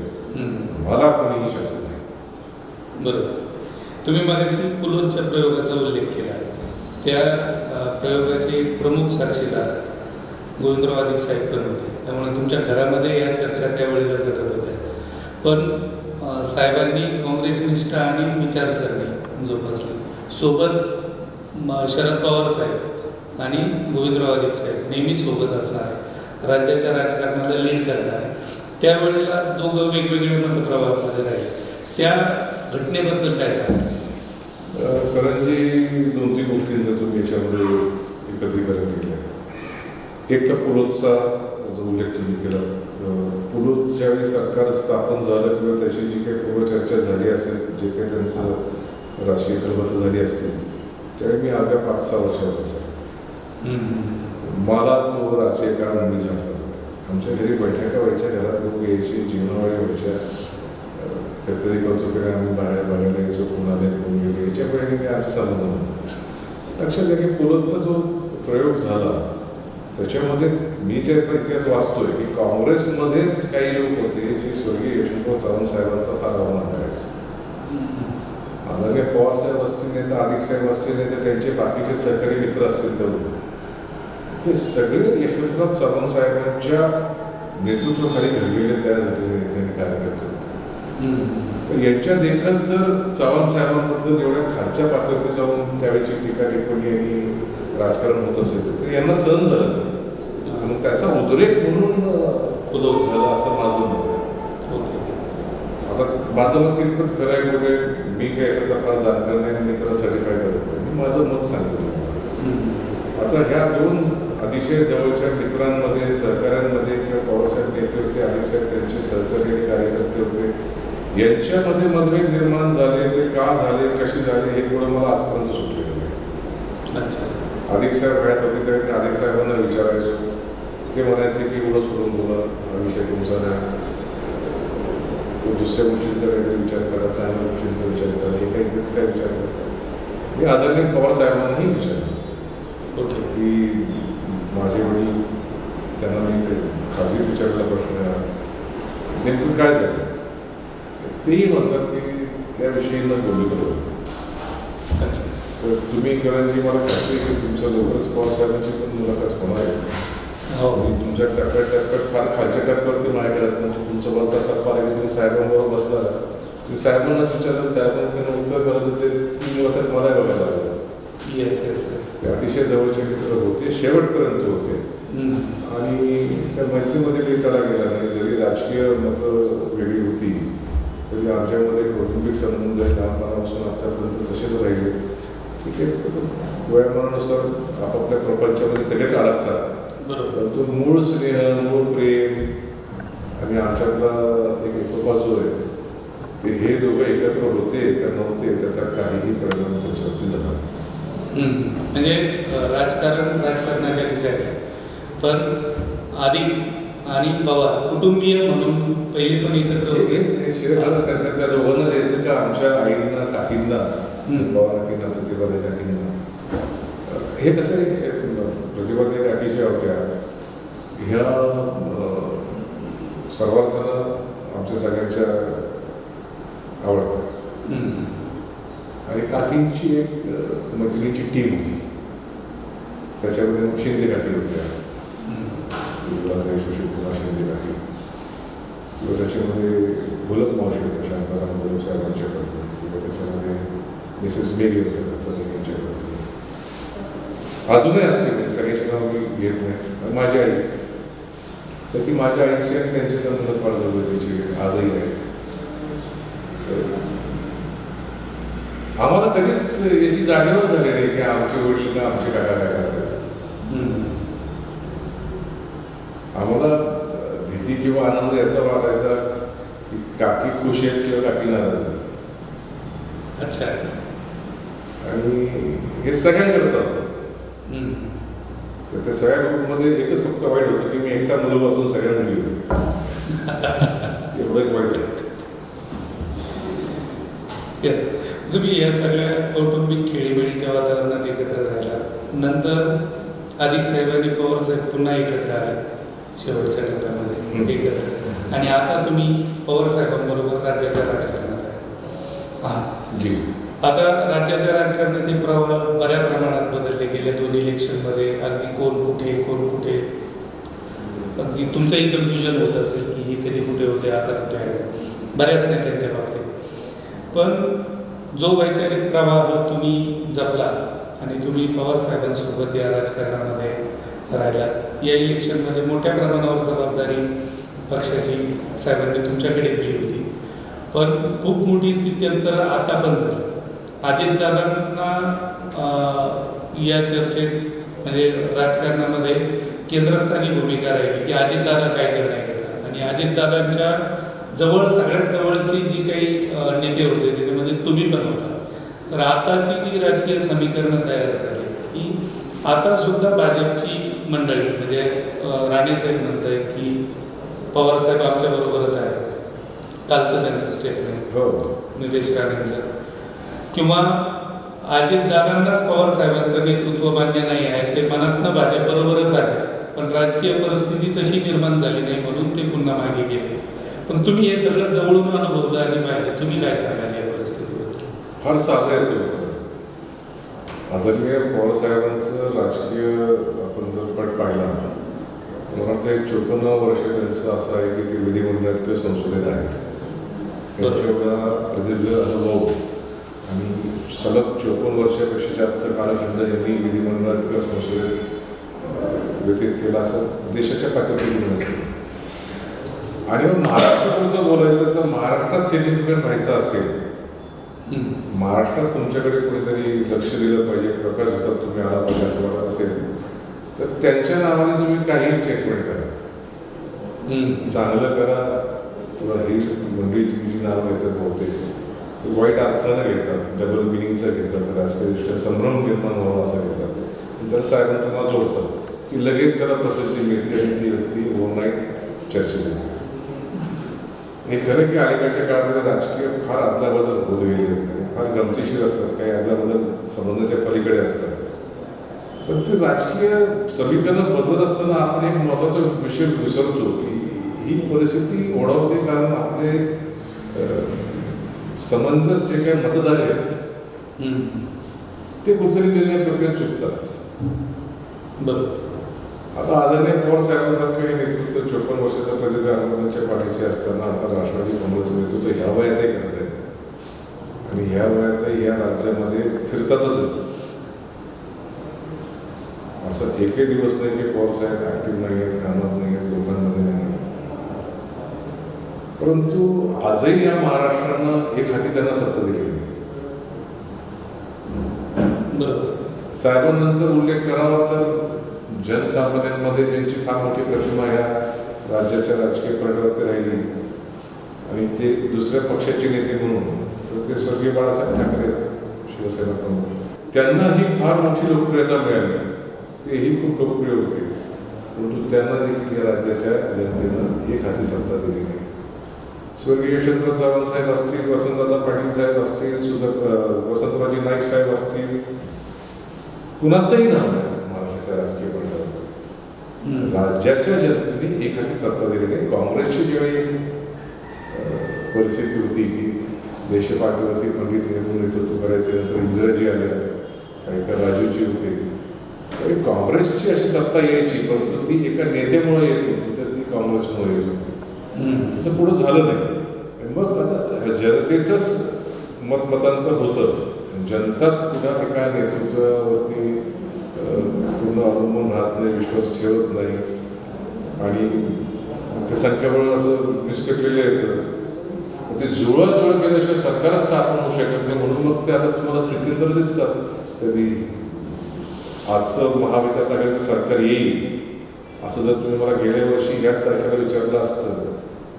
मला कोणीही शत्रू नाही. बरोबर. तुम्ही मगाशी पुलोदच्या प्रयोगाचा उल्लेख केला. त्या प्रयोगाचे प्रमुख साक्षीदार गोविंदराव अधिक साहेब पण होते. त्यामुळे तुमच्या घरामध्ये या चर्चा त्यावेळेला झटत होत्या. पण साहेबांनी काँग्रेस निष्ठा आणि विचारसरणी जोपासली. सोबत शरद पवार साहेब आणि गोविंदराव अधिक साहेब नेहमी सोबत असणार आहे, राज्याच्या राजकारणाला लीड करणार आहे. त्यावेळेला दोघं वेगवेगळे मतप्रवाहामध्ये राहिले. त्या घटनेबद्दल काय सांगा? करंजी 2-3 गोष्टींचं तुम्ही याच्यामध्ये एकत्रीकरण केलं. एक तर पुलोदचा जो उल्लेख तुम्ही केला. पुलोद ज्यावेळी सरकार स्थापन झालं किंवा त्याची जी काही पूर्वचर्चा झाली असेल, जे काही त्यांचं राजकीय खलबतं झाली असतील, त्यावेळी मी अवघ्या 5-6 वर्षाचा असेल. मला तो राजकीय काळ मुळीच आठवत नाही. आमच्या घरी बैठका व्हायच्या, घरात लोक यायचे, जेवणावळ्या व्हायच्या, काहीतरी कौतुकाने आम्ही बाहेर बघायला यायचो, कोणाला कोण गेले, याच्या पहिले आमचा संबंध नव्हता. लक्षात घ्या की पुलोदचा जो प्रयोग झाला त्याच्यामध्ये मी जे आता इतिहास वाचतोय की काँग्रेसमध्येच काही लोक होते जे स्वर्गीय यशवंतराव चव्हाण साहेबांचा फार अवमान करायचं. आदरणीय पवार साहेब असतील नाही तर अधिक साहेब असतील नाही तर त्यांचे बाकीचे सहकारी मित्र असतील तर हे सगळे यशवंतराव चव्हाण साहेबांच्या नेतृत्वाखाली घडलेले तयार झालेले नेते आणि कार्यकर्ते होते. तर यांच्या देखत जर चव्हाण साहेबांबद्दल एवढ्या खालच्या पातळीवर जाऊन त्यावेळेची टीका टिप्पणी आणि राजकारण होत असेल तर यांना सहन झालं आणि त्याचा उद्रेक म्हणून उद्योग झाला असं माझं मत आहे. आता माझं मत कितपत खरं आहे कुठे मी काही याच्यातला फार जाणकार नाही, मी त्याला सर्टिफाय करत नाही, मी माझं मत सांगतो. आता ह्या 2 अतिशय जवळच्या मित्रांमध्ये, सहकाऱ्यांमध्ये किंवा पवारसाहेब नेते होते, अधिक साहेब त्यांचे सहकारी आणि कार्यकर्ते होते, यांच्यामध्ये मतभेद निर्माण झाले. ते का झाले, कसे झाले हे थोडं मला आजपर्यंत सुटलेलं नाही. अच्छा. अधिक साहेब हयात होते त्यावेळी मी अधिक साहेबांना विचारायचो. ते म्हणायचे की एवढं सोडून बोला, हा विषय तुमचा नाही, दुसऱ्या गोष्टींचा काहीतरी विचार करा, चांगल्या गोष्टींचा विचार करा, हे काहीच काय विचार करा. मी आदरणीय पवार साहेबांनाही विचारलं की माझे वडील, त्यांना मी ते खाजगी विचारलेला प्रश्न आहे नेमकं काय झालं. तेही म्हणतात की त्याविषयी न बोलू बरोबर. तर तुम्ही करंजी मला खात्री की तुमच्या लवकरच पवार साहेबांची पण मुलाखत होणार आहे. तुमच्या टप्प्यात फार खालच्या टप्प्यावरती माझ्याकडे म्हणजे तुमचा वरचा टप्पा आहे की तुम्ही साहेबांबरोबर बसला, तुम्ही साहेबांनाच विचारलं, साहेबांकडे उत्तर करायचं ते ती मुलाखत मला बघायला लागलं. ते अतिशय जवळचे मित्र होते, शेवटपर्यंत होते आणि त्या मैत्रीमध्ये काही त्याला गेला नाही. जरी राजकीय मतं वेगळी होती तरी आमच्यामध्ये कौटुंबिक संबंध लहानपणापासून आतापर्यंत तसेच राहिले. ठीक आहे, वयोमानानुसार आपापल्या प्रपंचामध्ये सगळेच अडकतात. बरोबर. परंतु मूळ स्नेह, मूळ प्रेम आणि आमच्यातला एक एकोपा जो आहे ते हे दोघं एकत्र होते का नव्हते त्याचा काहीही परिणाम त्याच्यावरती झाला नाही. म्हणजे राजकारणाच्या ठिकाणी पण आदित आणि पवार कुटुंबीय म्हणून पहिले पण एकत्र होते. हे शिरकालच करतात. त्या दोघांना द्यायचं का आमच्या आईंना, काकींना, पवार काकींना, प्रतिभाताई काकींना. हे कसं आहे, प्रतिभाताई काकी ज्या होत्या ह्या सर्वार्थानं आमच्या सगळ्यांच्या आवडतात. आणि काकींची एक मैत्रिणीची टीम होती. त्याच्यामध्ये मग शिंदे काकी होत्या, गुजरात सुशीलकुमार शिंदे काकी, किंवा त्याच्यामध्ये गुलाब मावशी होत्या, शांताराम गुलाब साहेबांच्याकडून, किंवा त्याच्यामध्ये मिसेस बेगी होत्या दत्तमेंच्याकडून. अजूनही असते, म्हणजे सगळ्याचे नाव मी घेत नाही. माझी आई, तर ती माझ्या आईची आणि त्यांचे संबंध फार जवळचे आजही आहे. आम्हाला कधीच याची जाणीवच झाली नाही की आमचे वडील का आमचे काका काय करतात. आम्हाला भीती किंवा आनंद याचा वाटायचा की काकी खुश आहेत किंवा काकी नाराज आहेत. अच्छा. आणि हे सगळ्यांकरता होतं. तर त्या सगळ्या ग्रुपमध्ये एकच फक्त वाईट होतं की मी एकटा मुलगातून सगळ्या मुली होते. एवढं एक वाईट होतं. येस. तुम्ही या सगळ्या कौटुंबिक खेळीमेळीच्या वातावरणात एकत्र राहिला. नंतर अधिक साहेबांनी पवार साहेब पुन्हा एकत्र आले शेवटच्या टप्प्यामध्ये एकत्र. आणि आता तुम्ही पवार साहेबांबरोबर राज्याच्या राजकारणात आहे. जी. आता राज्याच्या राजकारणाचे प्रवाह बऱ्या प्रमाणात बदलले गेले. दोन इलेक्शनमध्ये अगदी कोण कुठे अगदी तुमचंही कन्फ्युजन होत असेल की हे कधी कुठे होते, आता कुठे आहेत, बऱ्याच नेत्यांच्या बाबतीत. पण जो वैचारिक प्रवाह तुम्ही जपला आणि तुम्ही पवार साहेबांसोबत या राजकारणामध्ये राहिला. या इलेक्शनमध्ये मोठ्या प्रमाणावर जबाबदारी पक्षाची साहेबांनी तुमच्याकडे दिली होती. पण खूप मोठी स्थित्यंतर आता पण झाली. अजितदादांना या चर्चेत म्हणजे राजकारणामध्ये केंद्रस्थानी भूमिका राहिली की अजितदादा काय निर्णय घेतात. आणि अजितदादांच्या सगळ्यात जवळची जी काही नेते होते त्याच्यामध्ये तुम्ही पण होता. तर आताची जी राजकीय समीकरणं तयार झाली की आता सुद्धा भाजपची मंडळी म्हणजे राणेसाहेब म्हणत आहेत की पवारसाहेब आमच्याबरोबरच आहेत. कालचं त्यांचं स्टेटमेंट हो, निलेश राणेंचं. किंवा अजितदादांनाच पवारसाहेबांचं नेतृत्व मान्य नाही आहे, ते मनातनं भाजपबरोबरच आहे, पण राजकीय परिस्थिती तशी निर्माण झाली नाही म्हणून ते पुन्हा मागे गेले. पण तुम्ही हे सगळं जवळून अनुभवलं आणि पाहिलं. तुम्ही काय सांगाल या परिस्थितीबद्दल? फार साधायचं होतं. आदरणीय पवारसाहेबांचं राजकीय आपण जर पट पाहिला तर मला वाटतं 54 वर्ष त्यांचं असं आहे की ते विधिमंडळात किंवा संसदेत आहेत. त्यांच्या एवढा प्रदीर्घ अनुभव आणि सलग 54 वर्षापेक्षा जास्त कालखंड यांनी विधिमंडळात किंवा संसदेत व्यतीत केला असं देशाच्या पातळीवर नसेल. आणि महाराष्ट्रापुरतं बोलायचं तर महाराष्ट्रात सिग्निफिकंट व्हायचं असेल, महाराष्ट्रात तुमच्याकडे कुणीतरी लक्ष दिलं पाहिजे, प्रकाश होतात तुम्ही आला पाहिजे असं वाटत असेल तर त्यांच्या नावाने तुम्ही काही स्टेटमेंट करा, चांगलं करा. किंवा ही मंडळी तुम्ही जी नावं घेतात बहुतेक वाईट अर्थानं घेतात, डबल मिनिंगचं घेतात, राजकीयदृष्ट्या संभ्रम निर्माण व्हावा असं घेतात. नंतर साहेबांचं नाव जोडतात की लगेच त्याला प्रसिद्धी मिळते आणि ती व्यक्ती ओव्हरनाईट चर्चेत येते. हे खरं की अलीकडच्या काळामध्ये राजकीय फार अदलाबदल होत गेले आहेत, फार गमतीशीर असतात, काही अदलाबदल संबंधाच्या पलीकडे असतात. पण ते राजकीय समीकरणं बदलत असताना आपण एक महत्त्वाचा विषय विसरतो की ही परिस्थिती ओढवते कारण आपले समंजस जे काही मतदार आहेत ते कुठेतरी निर्णय प्रक्रियेत चुकतात. बरोबर. आता आदरणीय पवार साहेबांसारखं हे नेतृत्व 54 वर्षाचा प्रदीर्घ अनुभवांच्या पाठीशी असताना आता राष्ट्रवादी काँग्रेसचं नेतृत्व ह्या वयातही करत आहे आणि ह्या वयातही या राज्यामध्ये फिरतातच. असं एकही दिवस नाही की पवार साहेब ऍक्टिव्ह नाही आहेत, कामात नाही आहेत, लोकांमध्ये नाही. परंतु आजही या महाराष्ट्रानं एक हाती त्यांना सत्ता दिली. बरोबर. साहेबांनंतर उल्लेख करावा तर जनसामान्यांमध्ये ज्यांची फार मोठी प्रतिमा ह्या राज्याच्या राजकीय पडद्यावरती राहिली आणि ते दुसऱ्या पक्षाचे नेते म्हणून तर ते स्वर्गीय बाळासाहेब ठाकरे आहेत, शिवसेना प्रमुख. त्यांनाही फार मोठी लोकप्रियता मिळाली, तेही खूप लोकप्रिय होते, परंतु त्यांना देखील या राज्याच्या जनतेनं एक हाती सत्ता दिली नाही. स्वर्गीय यशवंतराव चव्हाण साहेब असतील, वसंतदादा पाटील साहेब असतील, वसंतरावजी नाईक साहेब असतील, कुणाचंही नाव नाही महाराष्ट्राच्या राजकीय पडद्यावर राज्याच्या जनतेने एक हाती सत्ता दिली नाही. काँग्रेसची जेव्हा एक परिस्थिती होती की देशपातळीवरती पंडित नेहरू नेतृत्व करायचे, नंतर इंदिराजी आल्या, काही का राजूजी होते, तर काँग्रेसची अशी सत्ता यायची, परंतु ती एका नेत्यामुळे येत होती, तर ती काँग्रेसमुळे येत होती. तसं पुढं झालं नाही. मग आता जनतेचंच मतमतांतर होतं, जनताच पुन्हा एका नेतृत्वावरती पूर्ण अवलंबून राहत नाही, विश्वास ठेवत नाही आणि ते संख्याबळ असं विस्कटलेलं येतं. ते जुळवाजुळव केल्याशिवाय सरकारच स्थापन होऊ शकत नाही. म्हणून मग ते आता तुम्हाला स्थित्यंतर दिसतात. कधी आजचं महाविकास आघाडीचं सरकार येईल असं जर तुम्ही मला गेल्या वर्षी याच तारखेला विचारलं असतं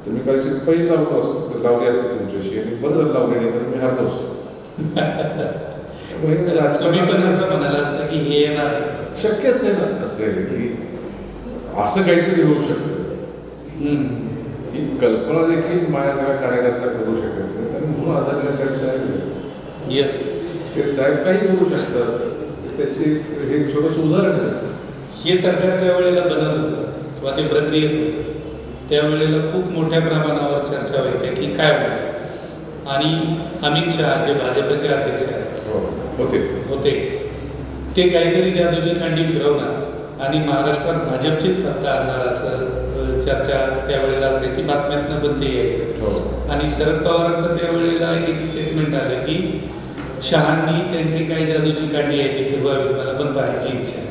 तर मी कदाचित पैसे लावलो असतो, तर लावले असते तुमच्याशी आणि बरं जर लावले नाही तर मी हारलो असतो. तुम्ही पण असं म्हणाला असतं की हे येणार शक्यच नाही ना. असं आहे की असं काहीतरी होऊ शकतं, ही कल्पना देखील माझ्यासारखा कार्यकर्ता करू शकत नाही. तर म्हणून आदरणीय साहेब येस, ते साहेब काही करू शकतात. त्याचे हे छोटंसं उदाहरण आहे. असं हे सरकार ज्या वेळेला बनत होतं किंवा ते प्रक्रियेत होतं त्यावेळेला खूप मोठ्या प्रमाणावर चर्चा व्हायच्या की काय होणार, आणि अमित शहा जे भाजपचे अध्यक्ष आहेत होते ते काहीतरी जादूची कांडी फिरवणार आणि महाराष्ट्रात भाजपचीच सत्ता आणणार असं चर्चा त्यावेळेला असायची, बातम्यातनं पण ते यायचं. आणि शरद पवारांचं त्यावेळेला एक स्टेटमेंट आलं की शहांनी त्यांची काही जादूची कांडी आहे ती फिरवावी, मला पण पाहायची इच्छा आहे.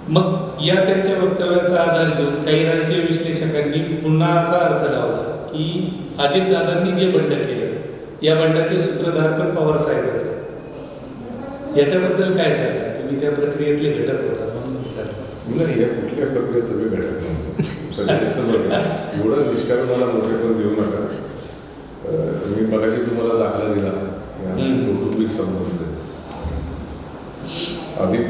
मग या त्यांच्या वक्तव्याचा आधार घेऊन काही राजकीय विश्लेषकांनी पुन्हा असा अर्थ लावला की अजितदादांनी जे बंड केलं या बंडाचे सूत्रधार पण पवार साहेबच. याच्याबद्दल काय सांगा, तुम्ही त्या प्रक्रियेतले घटक होता म्हणून विचारलं. नाही, या कुठल्या प्रक्रियेचं मी घटक नव्हतो. सगळ्यांनी एवढं निष्कारण मला मोठे पण देऊ नका. मी मगाशी तुम्हाला दाखला दिला कौटुंबिक संबंध.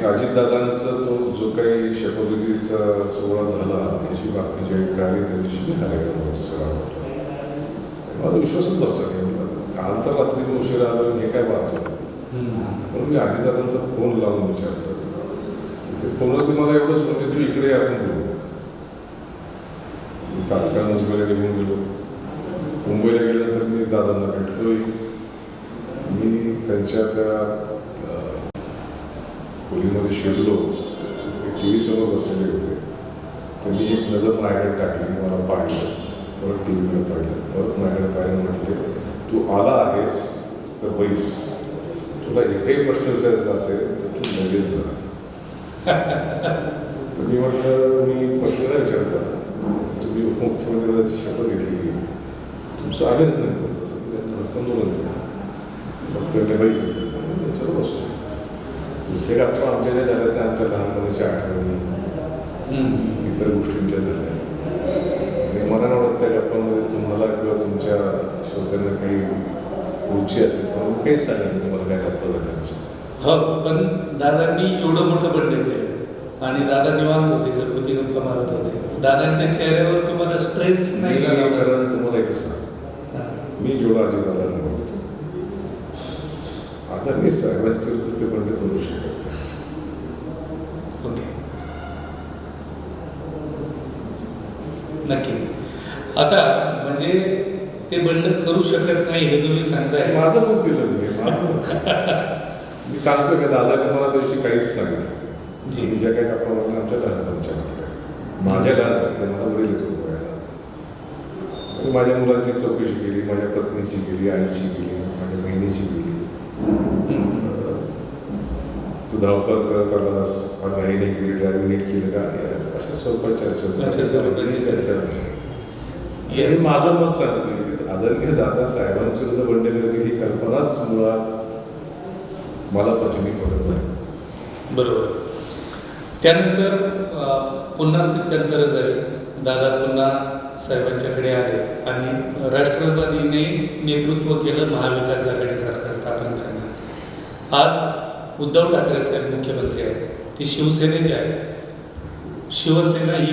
अजितदादांचा तो जो काही शपथविधीचा सोहळा झाला याची बातमी ज्यावेळी कळाली त्या दिवशी मी कार्यक्रम होतो सगळा. माझा विश्वासच बसला नाही. काल तर रात्री मी उशिरा आलो हे काय पाहतो म्हणून मी अजितदादांचा फोन लावून विचारलं. ते फोनवरती मला एवढंच म्हणजे तू इकडे आपण बोलू. मी तात्काळ मुंबईला निघून गेलो. मुंबईला गेल्यानंतर मी दादांना भेटलोय. मी त्यांच्या त्या खोलीमध्ये शिरलो. टी व्ही समोर बसलेले होते. त्यांनी एक नजर माझ्याकडे टाकली, मला पाहिलं, परत टी व्हीकडे पाहिलं, परत माझ्याकडे पाहिलं. म्हटले तू आला आहेस तर बैस, तुला एकही प्रश्न विचारायचा असेल तर तू लगेच जा. तर मी म्हटलं मी प्रश्न नाही विचारला, तुम्ही उपमुख्यमंत्र्याची शपथ घेतलेली, तुमचं आलेच नाही होतं तसं त्यांचं हस्तांदोलन केलं. मग ते बैसायचं त्यांच्यावर बसतो. तुमचे गप्पा आमच्या ज्या झाल्या त्या आमच्या लहानपणीच्या आठवणी इतर गोष्टींच्या झाल्या. आणि मला नाही वाटत त्या गप्पांमध्ये तुम्हाला किंवा तुमच्या श्रोत्यांना काही रुची असेल तर मग काहीच सांगेल तुम्हाला काय गप्पा झाल्या. हो, पण दादांनी एवढं मोठं बंड केलं आणि दादा निवांत होते, घरगुती गप्पा मारत होते. दादांच्या चेहऱ्यावर तुम्हाला स्ट्रेस नाही झाला? कारण तुम्हाला एक सांग, मी जेवढं अजितदादांना बोलतो आता मी साहेबांच्या विरुद्ध ते बंड करू शकत नाही. नक्कीच. आता म्हणजे ते बंड करू शकत नाही हे तुम्ही सांगताय. माझं मत दिलं मी सांगतो की दादाने मला त्याविषयी काहीच सांगितलं. मी ज्या काही गप्पा मारल्या आमच्या लहानपणीच्या मारल्या, माझ्या लहानपणीच्या मला वडील येतो बघायला. माझ्या मुलांची चौकशी केली, माझ्या पत्नीची केली, आईची केली, माझ्या बहिणीची केली. तू धावपळ करत आलास, मला घाईने केली, ड्रायव्हिंग नीट केलं का, अशा स्वरूपात चर्चा हे माझं मत सांगतो. आदरणीय दादा साहेबांच्या विरुद्ध बंड करतील ही कल्पनाच मुळात मला पचनी पडत नाही. बरोबर. त्यानंतर पुन्हा स्थित्यंतर झाले. दादा पुन्हा साहेबांच्याकडे आले आणि राष्ट्रवादीने नेतृत्व केलं महाविकास आघाडी सरकार स्थापन करण्यात. आज उद्धव ठाकरे साहेब मुख्यमंत्री आहेत, ते शिवसेनेचे आहेत. शिवसेना ही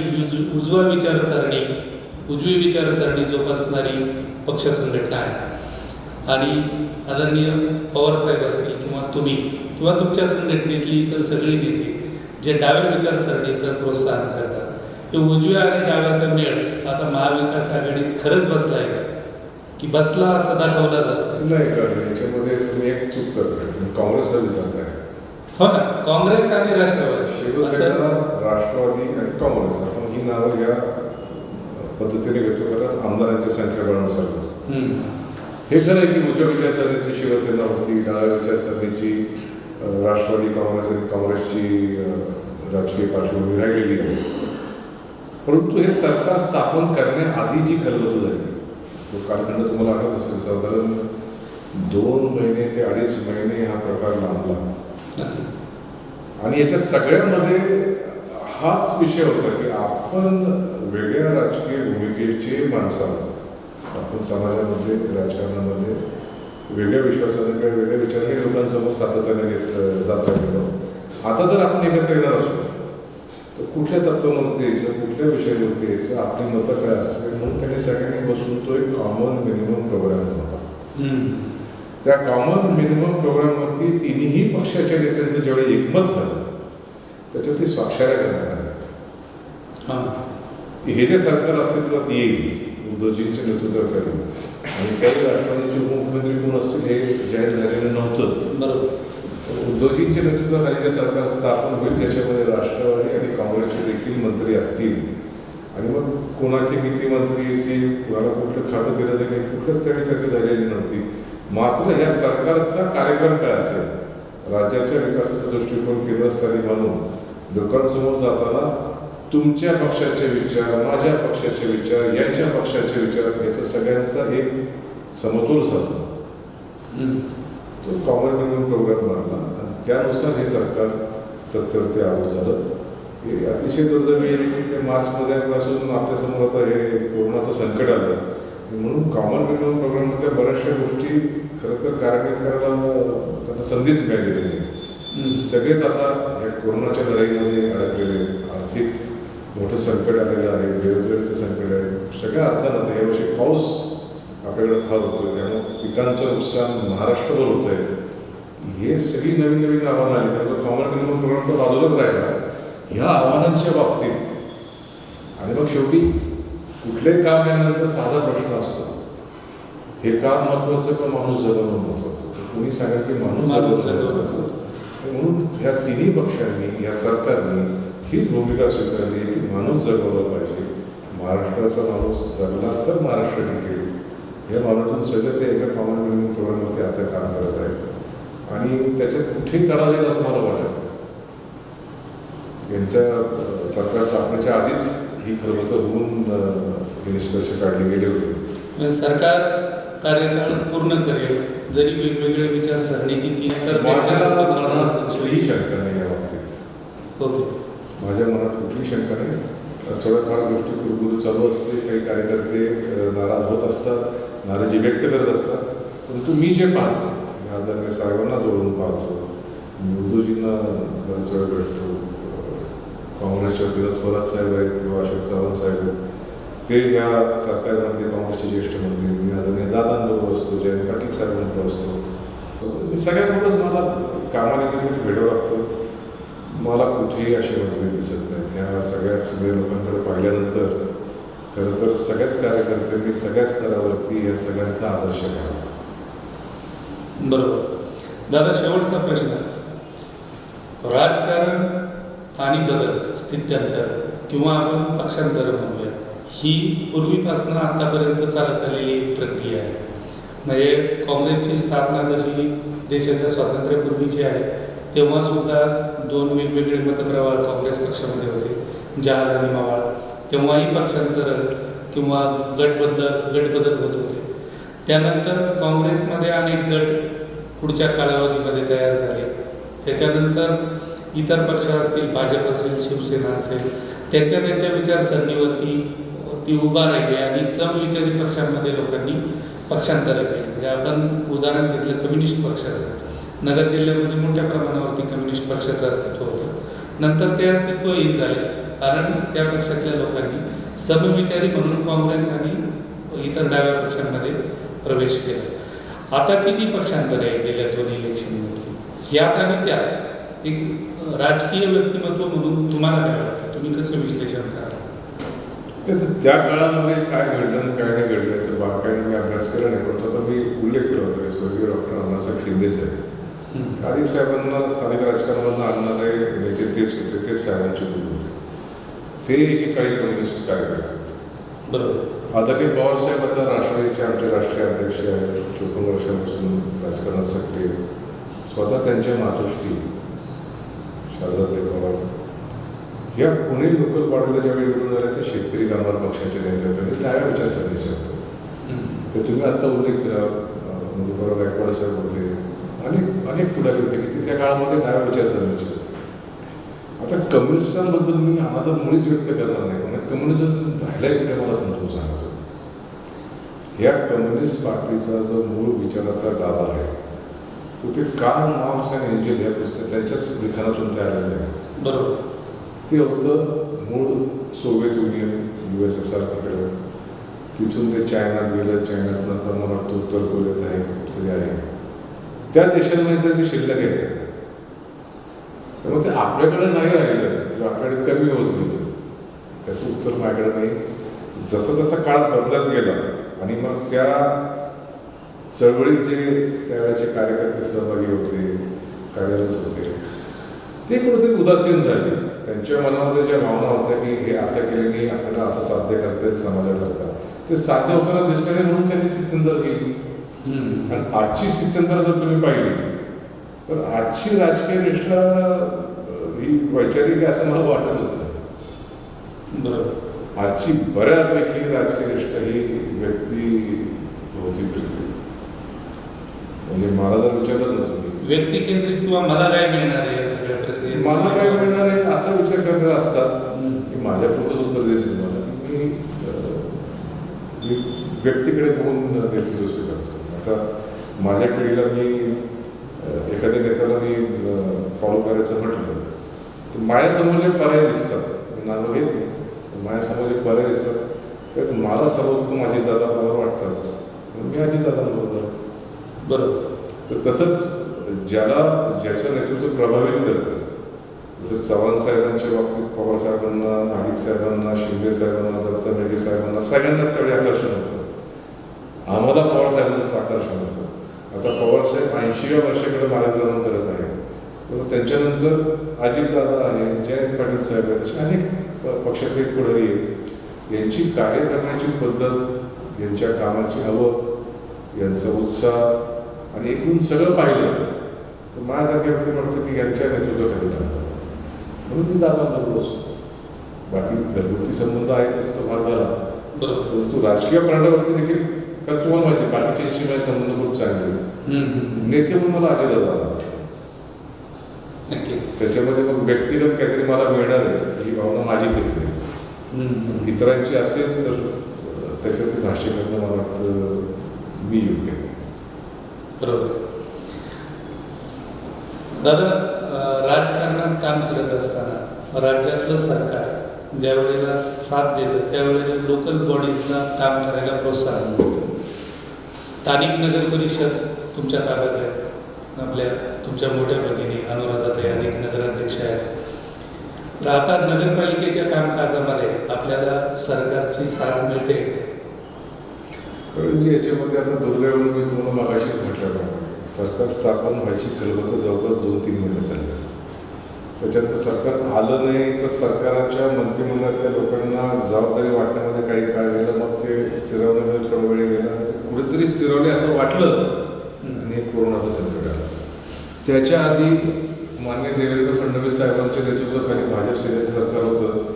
उजवी विचारसरणी जोपासणारी पक्ष संघटना आहे आणि आदरणीय पवारसाहेब असतील किंवा तुम्ही किंवा तुमच्या संघटनेतली इतर सगळी नेते जे डाव्या विचारसरणीचं प्रोत्साहन करतात, ते उजव्या आणि डाव्याचा मेळ आता महाविकास आघाडीत खरंच बसला आहे का, की बसला असं दाखवला जातो? नाही का, याच्यामध्ये तुम्ही एक चूक करताय, तुम्ही काँग्रेसला विचारताय. हो ना, काँग्रेस आणि राष्ट्रवादी, शिवसेना, राष्ट्रवादी आणि काँग्रेस, आपण ही नावं या पद्धतीने घेतो कारण आमदारांच्या संख्याबळानुसार घेतो. हे खरं आहे की उजव्या विचारसरणीची शिवसेना होती, डाव्या विचारसरणीची राष्ट्रवादी काँग्रेस आणि काँग्रेसची राजकीय पार्श्वभूमी राहिलेली आहे. परंतु हे सरकार स्थापन करण्याआधी जी खलबत झाली, तो कालखंड तुम्हाला आठवत असेल, साधारण 2 महिने ते 2.5 महिने हा प्रकार लांबला आणि याच्या सगळ्यामध्ये हाच विषय होता की आपण वेगळ्या राजकीय भूमिकेचे माणसं आहोत. आपण समाजामध्ये, राजकारणामध्ये वेगळ्या विश्वासाने किंवा वेगळ्या विचाराने लोकांसमोर सातत्याने जात राहिलो. आता जर आपण एकत्र येणार असू तर कुठल्या तत्वावरती यायचं, कुठल्या विषयावरती यायचं, आपली मतं काय असेल, म्हणून त्यांनी सगळ्यांनी बसून तो एक कॉमन मिनिमम प्रोग्राम बनवला. त्या कॉमन मिनिमम प्रोग्रामवरती तिन्ही पक्षाच्या नेत्यांचं ज्यावेळी एकमत झालं त्याच्यावरती स्वाक्षऱ्या करण्यात आल्या की हे जे सरकार अस्तित्वात येईल उद्धवजींच्या नेतृत्वाखाली, आणि त्यावेळी राष्ट्रवादीचे उपमुख्यमंत्री कोण असतील हे जाहीर झालेलं नव्हतं. बरोबर. उद्धवजींच्या नेतृत्वाखाली जे सरकार स्थापन होईल ज्याच्यामध्ये राष्ट्रवादी आणि काँग्रेसचे देखील मंत्री असतील आणि मग कोणाचे किती मंत्री येतील, कोणाला कुठलं खातं दिलं जाईल, कुठलंच त्यावेळी चर्चा झालेली नव्हती. मात्र ह्या सरकारचा कार्यक्रम काय असेल, राज्याच्या विकासाचा दृष्टिकोन केंद्रस्थानी मानून लोकांसमोर जाताना तुमच्या पक्षाचे विचार, माझ्या पक्षाचे विचार, यांच्या पक्षाचे विचार, याचा सगळ्यांचा एक समतोल झाला. तो कॉमन मिनिमम प्रोग्राम बनला आणि त्यानुसार हे सरकार सत्तेवरती आलं झालं. हे अतिशय दुर्दैवी आहे की ते मार्चमध्ये पासून आपल्यासमोर आता हे कोरोनाचं संकट आलं, म्हणून कॉमन मिनिमम प्रोग्राममध्ये बऱ्याचशा गोष्टी खरं तर कार्यान्वित करायला त्यांना संधीच मिळालेली नाही. सगळेच आता ह्या कोरोनाच्या लढाईमध्ये अडकलेले आहेत. आर्थिक मोठं संकट आलेलं आहे, बेरोजगारीचं संकट आहे. सगळ्या अर्थानं यावर्षी पाऊस आपल्याकडे फार होतोय, त्यामुळे पिकांचं नुकसान महाराष्ट्रभर होत आहे. हे सगळी नवीन नवीन आव्हानं आली, त्यामुळे कॉमन मिनिमम प्रोग्राम तर बाजूलाच राहिला ह्या आव्हानांच्या बाबतीत. आणि मग शेवटी कुठलेही काम केल्यानंतर साधा प्रश्न असतो, हे काम महत्त्वाचं का माणूस जगवणं महत्त्वाचं? तर तुम्ही सांगा की माणूस जगवणं महत्त्वाचं. म्हणून ह्या तिन्ही पक्षांनी, या सरकारने हीच भूमिका स्वीकारली की माणूस जगवला पाहिजे. महाराष्ट्राचा माणूस जगला तर महाराष्ट्र टिकेल. या मानातून सगळं ते एका कॉमन मिनिमम प्रोग्रामवरती आता काम करत आहेत आणि त्याच्यात कुठेही तडा जाईल असं मला वाटतं. यांच्या सरकार स्थापनेच्या आधीच ही खरं होऊन हे निष्कर्ष काढले गेले होते. सरकार कार्यकाळ पूर्ण करेल जरी वेगवेगळ्या विचारसरणीची ती माझ्या मनात कुठलीही शंका नाही या बाबतीत. ओके, माझ्या मनात कुठलीही शंका नाही. थोड्याफार गोष्टी कुरकुरू चालू असते, काही कार्यकर्ते नाराज होत असतात, नाराजी व्यक्त करत असतात. परंतु मी जे पाहतो, मी आदरणीय साहेबांना जवळून पाहतो, मी उद्धवजींना बरेच वेळ भेटतो, काँग्रेसच्या वतीनं थोरात साहेब आहेत किंवा अशोक चव्हाण साहेब आहेत, ते या सरकारमध्ये काँग्रेसचे ज्येष्ठ मंत्री, मी आदरणीय दादांबरोबर असतो, जयंत पाटील साहेबांबरोबर असतो. मी सगळ्यांबरोबरच मला कामानिमित्ताने भेटावं लागतं. मला कुठेही असे मतभेद दिसत नाहीत. ह्या सगळ्या लोकांकडे पाहिल्यानंतर खरं तर सगळ्याच कार्यकर्त्यांनी सगळ्या स्तरावरती या सगळ्यांचा आदर्श घ्यावा. बरोबर. दादा, शेवटचा प्रश्न, राजकारण आणि बदल, स्थित्यंतर किंवा आपण पक्षांतर म्हणूया, ही पूर्वीपासून आतापर्यंत चालत आलेली एक प्रक्रिया आहे. म्हणजे काँग्रेसची स्थापना जशी देशाच्या स्वातंत्र्यापूर्वीची आहे, तेव्हा सुद्धा 2 वेगवेगळे मतप्रवाह काँग्रेस पक्षामध्ये होते, जहाल आणि मावळ. तेव्हाही पक्षांतर किंवा गटबदल होत होते. त्यानंतर काँग्रेसमध्ये अनेक गट पुढच्या कालावधीमध्ये तयार झाले. त्याच्यानंतर इतर पक्ष असतील, भाजप असेल, शिवसेना असेल, त्यांच्या विचारसरणीवरती ती उभा राहिली आणि समविचारी पक्षांमध्ये लोकांनी पक्षांतर केली. म्हणजे आपण उदाहरण घेतलं कम्युनिस्ट पक्षाचं, नगर जिल्ह्यामध्ये मोठ्या प्रमाणावरती कम्युनिस्ट पक्षाचं अस्तित्व होतं. नंतर ते अस्तित्वहीन झाले कारण त्या पक्षातल्या लोकांनी समविचारी म्हणून काँग्रेस आणि इतर डाव्या पक्षांमध्ये प्रवेश केला. आताची जी पक्षांतर आहे गेल्या 2 इलेक्शनवरती, यात आणि त्यात एक राजकीय व्यक्तिमत्व म्हणून तुम्हाला काय वाटतं? तुम्ही कसं विश्लेषण कराल? त्या काळामध्ये काय घडलं आणि काय नाही घडलं याचं बारकाईने मी अभ्यास केला नाही, पण तो मी उल्लेख केला होता की स्वर्गीय डॉक्टर अण्णासाहेब शिंदे साहेब आदिक साहेबांना स्थानिक राजकारणामधून आणणारे नेते तेच होते, तेच साहेबांचे गुरु होते. ते एकेकाळी कम्युनिस्ट कार्यकर्ते होते. बरोबर. आदरणीय पवार साहेब आता राष्ट्रवादीचे आमचे राष्ट्रीय अध्यक्ष आहेत, 54 वर्षापासून राजकारणात सक्रिय. स्वतः त्यांच्या मातोश्री शारदाताई पवार या पुणे लोकल बॉडीला ज्यावेळी निवडून आले ते शेतकरी कामगार पक्षाचे नेते होते, डाव्या विचारसरणीचे होते. तर तुम्ही आत्ता उल्लेख केला, मधुकर गायकवाड साहेब होते, अनेक पुढारी होते की ते त्या काळामध्ये डाव्या विचारसरणीचे होते. आता कम्युनिस्टांबद्दल मी अनादर मुळीच व्यक्त करणार नाही, पण कम्युनिझम राहिलाय कुठे मला समजून सांगतो. ह्या कम्युनिस्ट पार्टीचा जो मूळ विचाराचा गाभा आहे तो ते कार्ल मार्क्स आणि एंजेल या पुस्तक त्यांच्याच लिखाणातून ते आलेलं आहे. बरोबर. ते होतं मूळ सोव्हिएत युनियन, USSR तिकडे, तिथून ते चायनात गेलं, चायनात नंतर मला वाटतं उत्तर कोरियात आहे, तरी आहे. त्या देशांमध्ये तर ते शिल्लक आहे, त्यामुळे ते आपल्याकडे नाही राहिलं किंवा आपल्याकडे कमी होत गेलं. त्याचं उत्तर माझ्याकडे नाही. जसं जसं काळ बदलत गेला आणि मग त्या चळवळीत जे त्यावेळेचे कार्यकर्ते सहभागी होते, कार्यरत होते, ते कुठेतरी उदासीन झाले. त्यांच्या मनामध्ये ज्या भावना होत्या की हे असं केल्याने आपल्याला असं साध्य करता येईल समाजाकरता, ते साध्य होताना दिसलं नाही म्हणून त्यांनी स्थित्यंतर केली. आणि आजची स्थित्यंतर जर तुम्ही पाहिली तर आजची राजकीय निष्ठा ही वैचारिक आहे असं मला वाटतच नाही. बरोबर. आजची बऱ्यापैकी राजकीय निष्ठा ही व्यक्ती भौतिक व्यक्ती, म्हणजे मला जर विचारलं ना तुम्ही व्यक्ती केंद्रित किंवा मला काय मिळणार आहे या सगळ्या प्रक्रियेत, मला काय मिळणार आहे असा विचार करणारे असतात. की माझ्यापुरतंच उत्तर देईल तुम्हाला की मी व्यक्तीकडे बघून नेतृत्व स्वीकारतो. आता माझ्या पिढीला मी एखाद्या नेत्याला मी फॉलो करायचं म्हटलं तर माझ्यासमोर जे पर्याय दिसतात, मी नावं घेत नाही, माझ्यासमोर जे पर्याय दिसतात त्यात मला सर्वोत्तम अजितदादा बरोबर वाटतात, मी अजितदादांबरोबर. बरोबर. तर तसंच ज्याचं नेतृत्व प्रभावित करतं, जसं चव्हाण साहेबांच्या बाबतीत पवार साहेबांना, नाईक साहेबांना, शिंदे साहेबांना, दत्त मेघे साहेबांना सगळ्यांनाच त्यावेळी आकर्षण होतं. आम्हाला पवार साहेबांचं आकर्षण होतं. आता पवार साहेब 80व्या वर्षाकडे मार्गक्रमण करत आहेत, तर त्यांच्यानंतर अजितदादा आहे, जयंत पाटील साहेब आहेत, असे अनेक पक्षातले पुढारी आहेत. यांची कार्य करण्याची पद्धत, यांच्या कामाची आवक, यांचा उत्साह आणि एकूण सगळं पाहिलं तर माझ्यासारख्या व्यक्ती वाटतं की यांच्या नेतृत्वाखाली लागतं म्हणून मी दादांबरोबर असतो. बाकी घरगुती संबंध आहेतच, तो भाग झाला. बरोबर. परंतु राजकीय पराठ्यावरती देखील, कारण तुम्हाला माहिती आहे बाकीच्याशी माझे संबंध खूप चांगले. नेते म्हणून मला अजितदादा आवडतात. नक्कीच. त्याच्यामध्ये मग व्यक्तिगत काहीतरी मला मिळणार आहे ही भावना माझी तरी नाही. इतरांची असेल तर त्याच्यावरती भाष्य करणं मला वाटतं मी योग्य नाही. बरोबर. दादा, राजकारणात काम करत असताना राज्यातलं सरकार ज्या वेळेला साथ देतं त्यावेळेला लोकल बॉडीजला काम करायला प्रोत्साहन मिळतं. स्थानिक नगर परिषद तुमच्या ताब्यात आहे, आपल्या तुमच्या मोठ्या भगिनी अनुराधाताई अधिक नगराध्यक्ष आहेत. तर आता नगरपालिकेच्या कामकाजामध्ये आपल्याला सरकारची साथ मिळते. म्हणजे याच्यामध्ये आता दुर्दैवाने मी तुम्हाला मागाशीच म्हटल्याप्रमाणे सरकार स्थापन व्हायची खलबतं जवळपास 2-3 महिने चालले. त्याच्यानंतर सरकार आलं नाही तर सरकाराच्या मंत्रिमंडळातल्या लोकांना जबाबदारी वाटण्यामध्ये काही काळ गेला, मग ते स्थिरवण्यामध्ये थोडा वेळ गेला, ते कुठेतरी स्थिरवले असं वाटलं आणि कोरोनाचं संकट आलं. त्याच्या आधी माननीय देवेंद्र फडणवीस साहेबांच्या नेतृत्वाखाली भाजप सेनेचं सरकार होतं.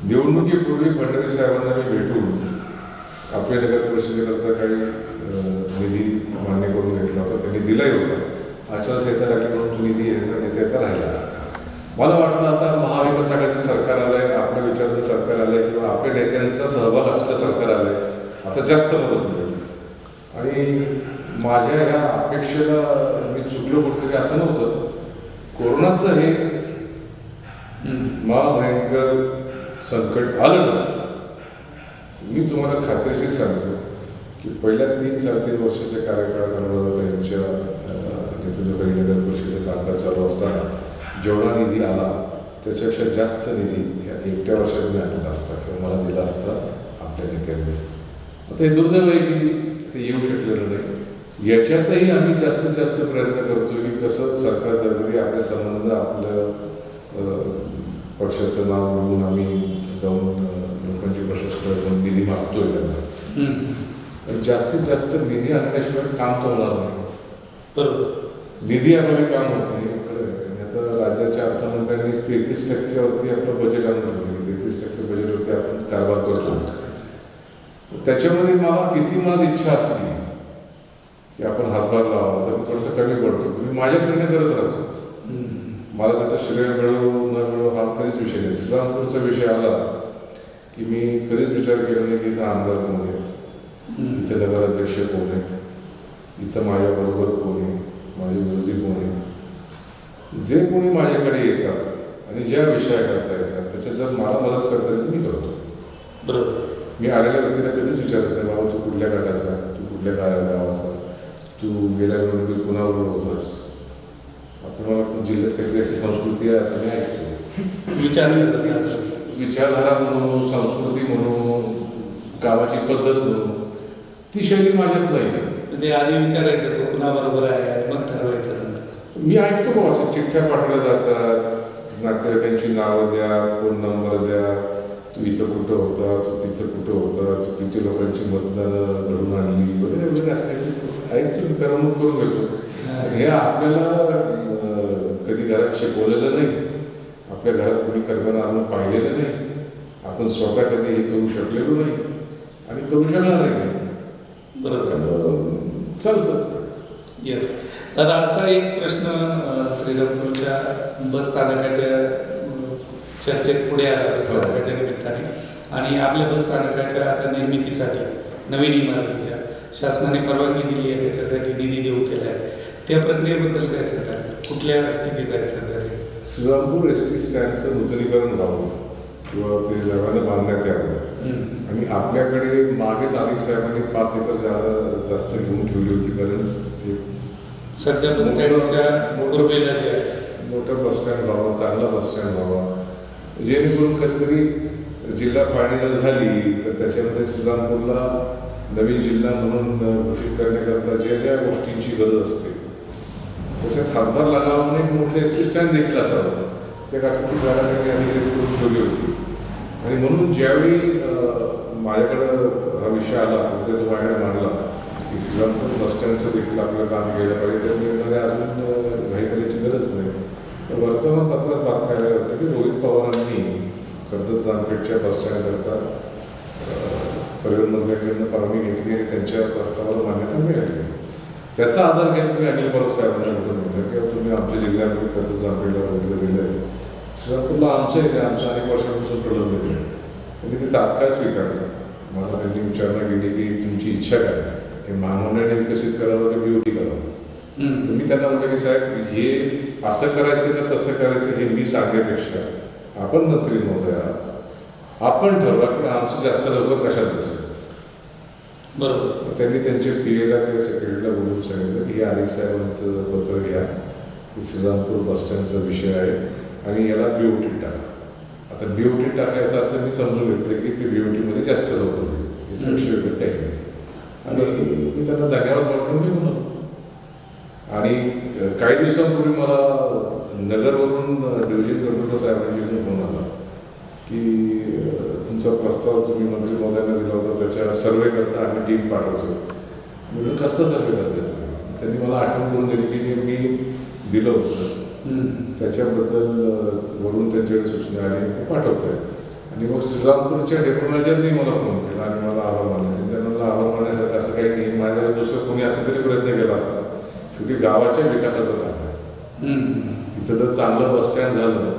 निवडणुकीपूर्वी फडणवीस साहेबांना मी भेटून आपल्या नगर परिषदेकरता काही निधी मान्य करून घेतला होता, त्यांनी दिलाही होता. आचारसंहिता लागली म्हणून तो निधी येता राहिला. मला वाटलं आता महाविकास आघाडीचं सरकार आलंय, आपल्या विचाराचं सरकार आलंय किंवा आपल्या नेत्यांचा सहभाग असलेलं सरकार आलंय, आता जास्त मदत मिळेल. आणि माझ्या ह्या अपेक्षेला मी चुकलो कुठेतरी असं नव्हतं. कोरोनाचं हे महाभयंकर संकट आलं नसतं. मी तुम्हाला खात्रीशीर सांगतो की पहिल्या 3-3.5 वर्षाच्या कार्यकाळात अनुराधाताईंच्या ज्याचं जो काही नगर परिषदेचं कामकाज चालू असताना जेवढा निधी आला त्याच्यापेक्षा जास्त निधी या एकट्या वर्षात मी आणला असता किंवा मला दिला असता आपल्या नेत्यांनी. आता हे दुर्दैव आहे की ते येऊ शकलेलं नाही. याच्यातही आम्ही जास्तीत जास्त प्रयत्न करतो की कसं सरकार दरबारी आपले संबंध, आपलं पक्षाचं नाव घेऊन आम्ही जाऊन लोकांची प्रशस्ती करून निधी मागतोय त्यांना. जास्तीत जास्त निधी आणल्याशिवाय काम तर होणार नाही. बरोबर. निधी अभावी काम होत नाही. आता राज्याच्या अर्थमंत्र्यांनी 33% आपलं बजेट आणून ठेवलं. 33% बजेटवरती आपण कारभार करतो. त्याच्यामध्ये मला किती मनात इच्छा असली की आपण हातभार लावा तर मी थोडंसं कमी पडतो. मी माझ्याकडनं करत राहतो. मला त्याचा श्रेय मिळो न मिळो हा कधीच विषय नाही. श्रीरामपूरचा विषय आला की मी कधीच विचार केला नाही की इथं आमदार कोण आहेत, इथं नगराध्यक्ष कोण आहेत, इथं माझ्याबरोबर कोण आहे, माझे विरोधी कोण आहे. जे कोणी माझ्याकडे येतात आणि ज्या विषयाकरता येतात त्याच्यात जर मला मदत करता येईल तर मी करतो. बरोबर. मी आलेल्या व्यक्तीला कधीच विचारत नाही बाबा तू कुठल्या गटाचा, तू कुठल्या गावाचा, तू गेल्या निवडणुकीत कुणाबरोबर होतास. आपण मला वाटतं जिल्ह्यात काहीतरी अशी संस्कृती आहे असं नाही ऐकतो. विचारधारा म्हणून, संस्कृती म्हणून, गावाची पद्धत म्हणून ती शैली माझ्यात नाही. ते आधी विचारायचं तो कुणाबरोबर आहे आणि मग ठरवायचं. मी ऐकतो बाबा असं चिठ्ठ्या पाठवल्या जातात, नातेवाईकांची नावं द्या, फोन नंबर द्या, तू इथं कुठं होता, तू तिथं कुठं होता, तू किती लोकांची मतदानं घडून आणली वगैरे वगैरे असं काही ऐकतो. मी करमणूक करून घेतो. हे आपल्याला कधी घरात शिकवलेलं नाही, आपल्या घरात कोणी करताना आपण पाहिलेलं नाही, आपण स्वतः कधी हे करू शकलेलो नाही आणि करू शकणार नाही. बरोबर. चालतं. येस. दादा, आता एक प्रश्न श्रीरामपूरच्या बस स्थानकाच्या चर्चेत पुढे आला बस स्थानकाच्या निमित्ताने आणि आपल्या बस स्थानकाच्या आता निर्मितीसाठी नवीन इमारतीच्या शासनाने परवानगी दिली आहे, त्याच्यासाठी निधी देऊ केला आहे. त्या प्रक्रियेबद्दल काय सांगाल? कुठल्या स्थितीत आहे सध्या? श्रीरामपूर एस टी स्टँडचं नूतनीकरण व्हावं किंवा ते नव्यानं बांधण्यात यावं. आणि आपल्याकडे मागेच आदिक साहेबांनी 5 एकर जागा जास्त घेऊन ठेवली होती. कारण सध्या बस स्टँडच्या पूर्वेला जे आहे मोठं बस स्टँड व्हावं, चांगला बस स्टँड व्हावा, जेणेकरून कधीतरी जिल्हा फाळणी जर झाली तर त्याच्यामध्ये श्रीरामपूरला नवीन जिल्हा म्हणून घोषित करण्याकरता ज्या ज्या गोष्टींची गरज असते त्याच्यात हातभार लागावा म्हणून एक मोठे एस टी स्टँड देखील असावं. त्याकरता ती जागा त्यांनी अधिकृत करून ठेवली होती. आणि म्हणून ज्यावेळी माझ्याकडं हा विषय आला, तो माझ्याकडे मांडला की श्रीरामपूर बस स्टँडचं देखील आपलं काम केलं पाहिजे, तर मी म्हणाले अजून घाई करायची गरज नाही. तर वर्तमानपत्रात बातम्या आल्या होत्या की रोहित पवारांनी कर्जत जामखेडच्या बस स्टँडकरता परिवहन मंत्र्यांकडून परवानगी घेतली आणि त्यांच्या प्रस्तावाला मान्यता मिळाली. त्याचा आधार घेऊन मी अनिल परब साहेबांना बोलून म्हटलं की तुम्ही आमच्या जिल्ह्यामध्ये कर्जत जामखेडला रोहितला दिलं आहे, श्रीरामपूरला आमचं आहे, आमच्या अनेक वर्षापासून प्रलंबित आहे. त्यांनी ते तात्काळ स्वीकारलं. मला त्यांनी विचारणा केली की तुमची इच्छा काय, हे महामंडळाने विकसित करावं की BOT करावं. तर मी त्यांना म्हटलं की साहेब हे असं करायचं का तसं करायचं हे मी सांगण्यापेक्षा आपण मंत्री महोदया आपण ठरवा की आमचं जास्त लवकर कशात बसेल. बरोबर. त्यांनी त्यांच्या PA किंवा सेक्रेटरीला बोलून सांगितलं की हे आदिक साहेबांचं पत्र घ्या, श्रीरामपूर बस स्टँडचा विषय आहे आणि याला BOT टाका. आता BOT टाकायचा अर्थ मी समजून घेतलं की ते BOT मध्ये जास्त लवकर होईल, याचा विषय वेगळं काही नाही. आणि मी त्यांना धन्यवाद म्हणून निघून आलो. आणि काही दिवसांपूर्वी मला नगरवरून डिव्हिजन कंट्रोलर साहेबांची फोन आला की तुमचा प्रस्ताव तुम्ही मंत्री महोदयांना दिला होता, त्याच्या सर्वे करता आम्ही टीम पाठवतो. म्हणून कसं सर्वे करता तुम्ही? त्यांनी मला आठवण करून दिली की जे मी दिलं होतं त्याच्याबद्दल वरून त्यांच्याकडे सूचना आली ते पाठवत आहेत. आणि मग श्रीरामपूरच्या डेप्युटी मॅनेजरनी मला फोन केला आणि मला आभार मानले. त्यांना आभार मानण्यासारखं असं काही नाही. माझ्याकडे दुसरं कोणी असं तरी प्रयत्न केला असता. शेवटी गावाच्या विकासाचं काम आहे. तिथं जर चांगलं बस स्टँड झालं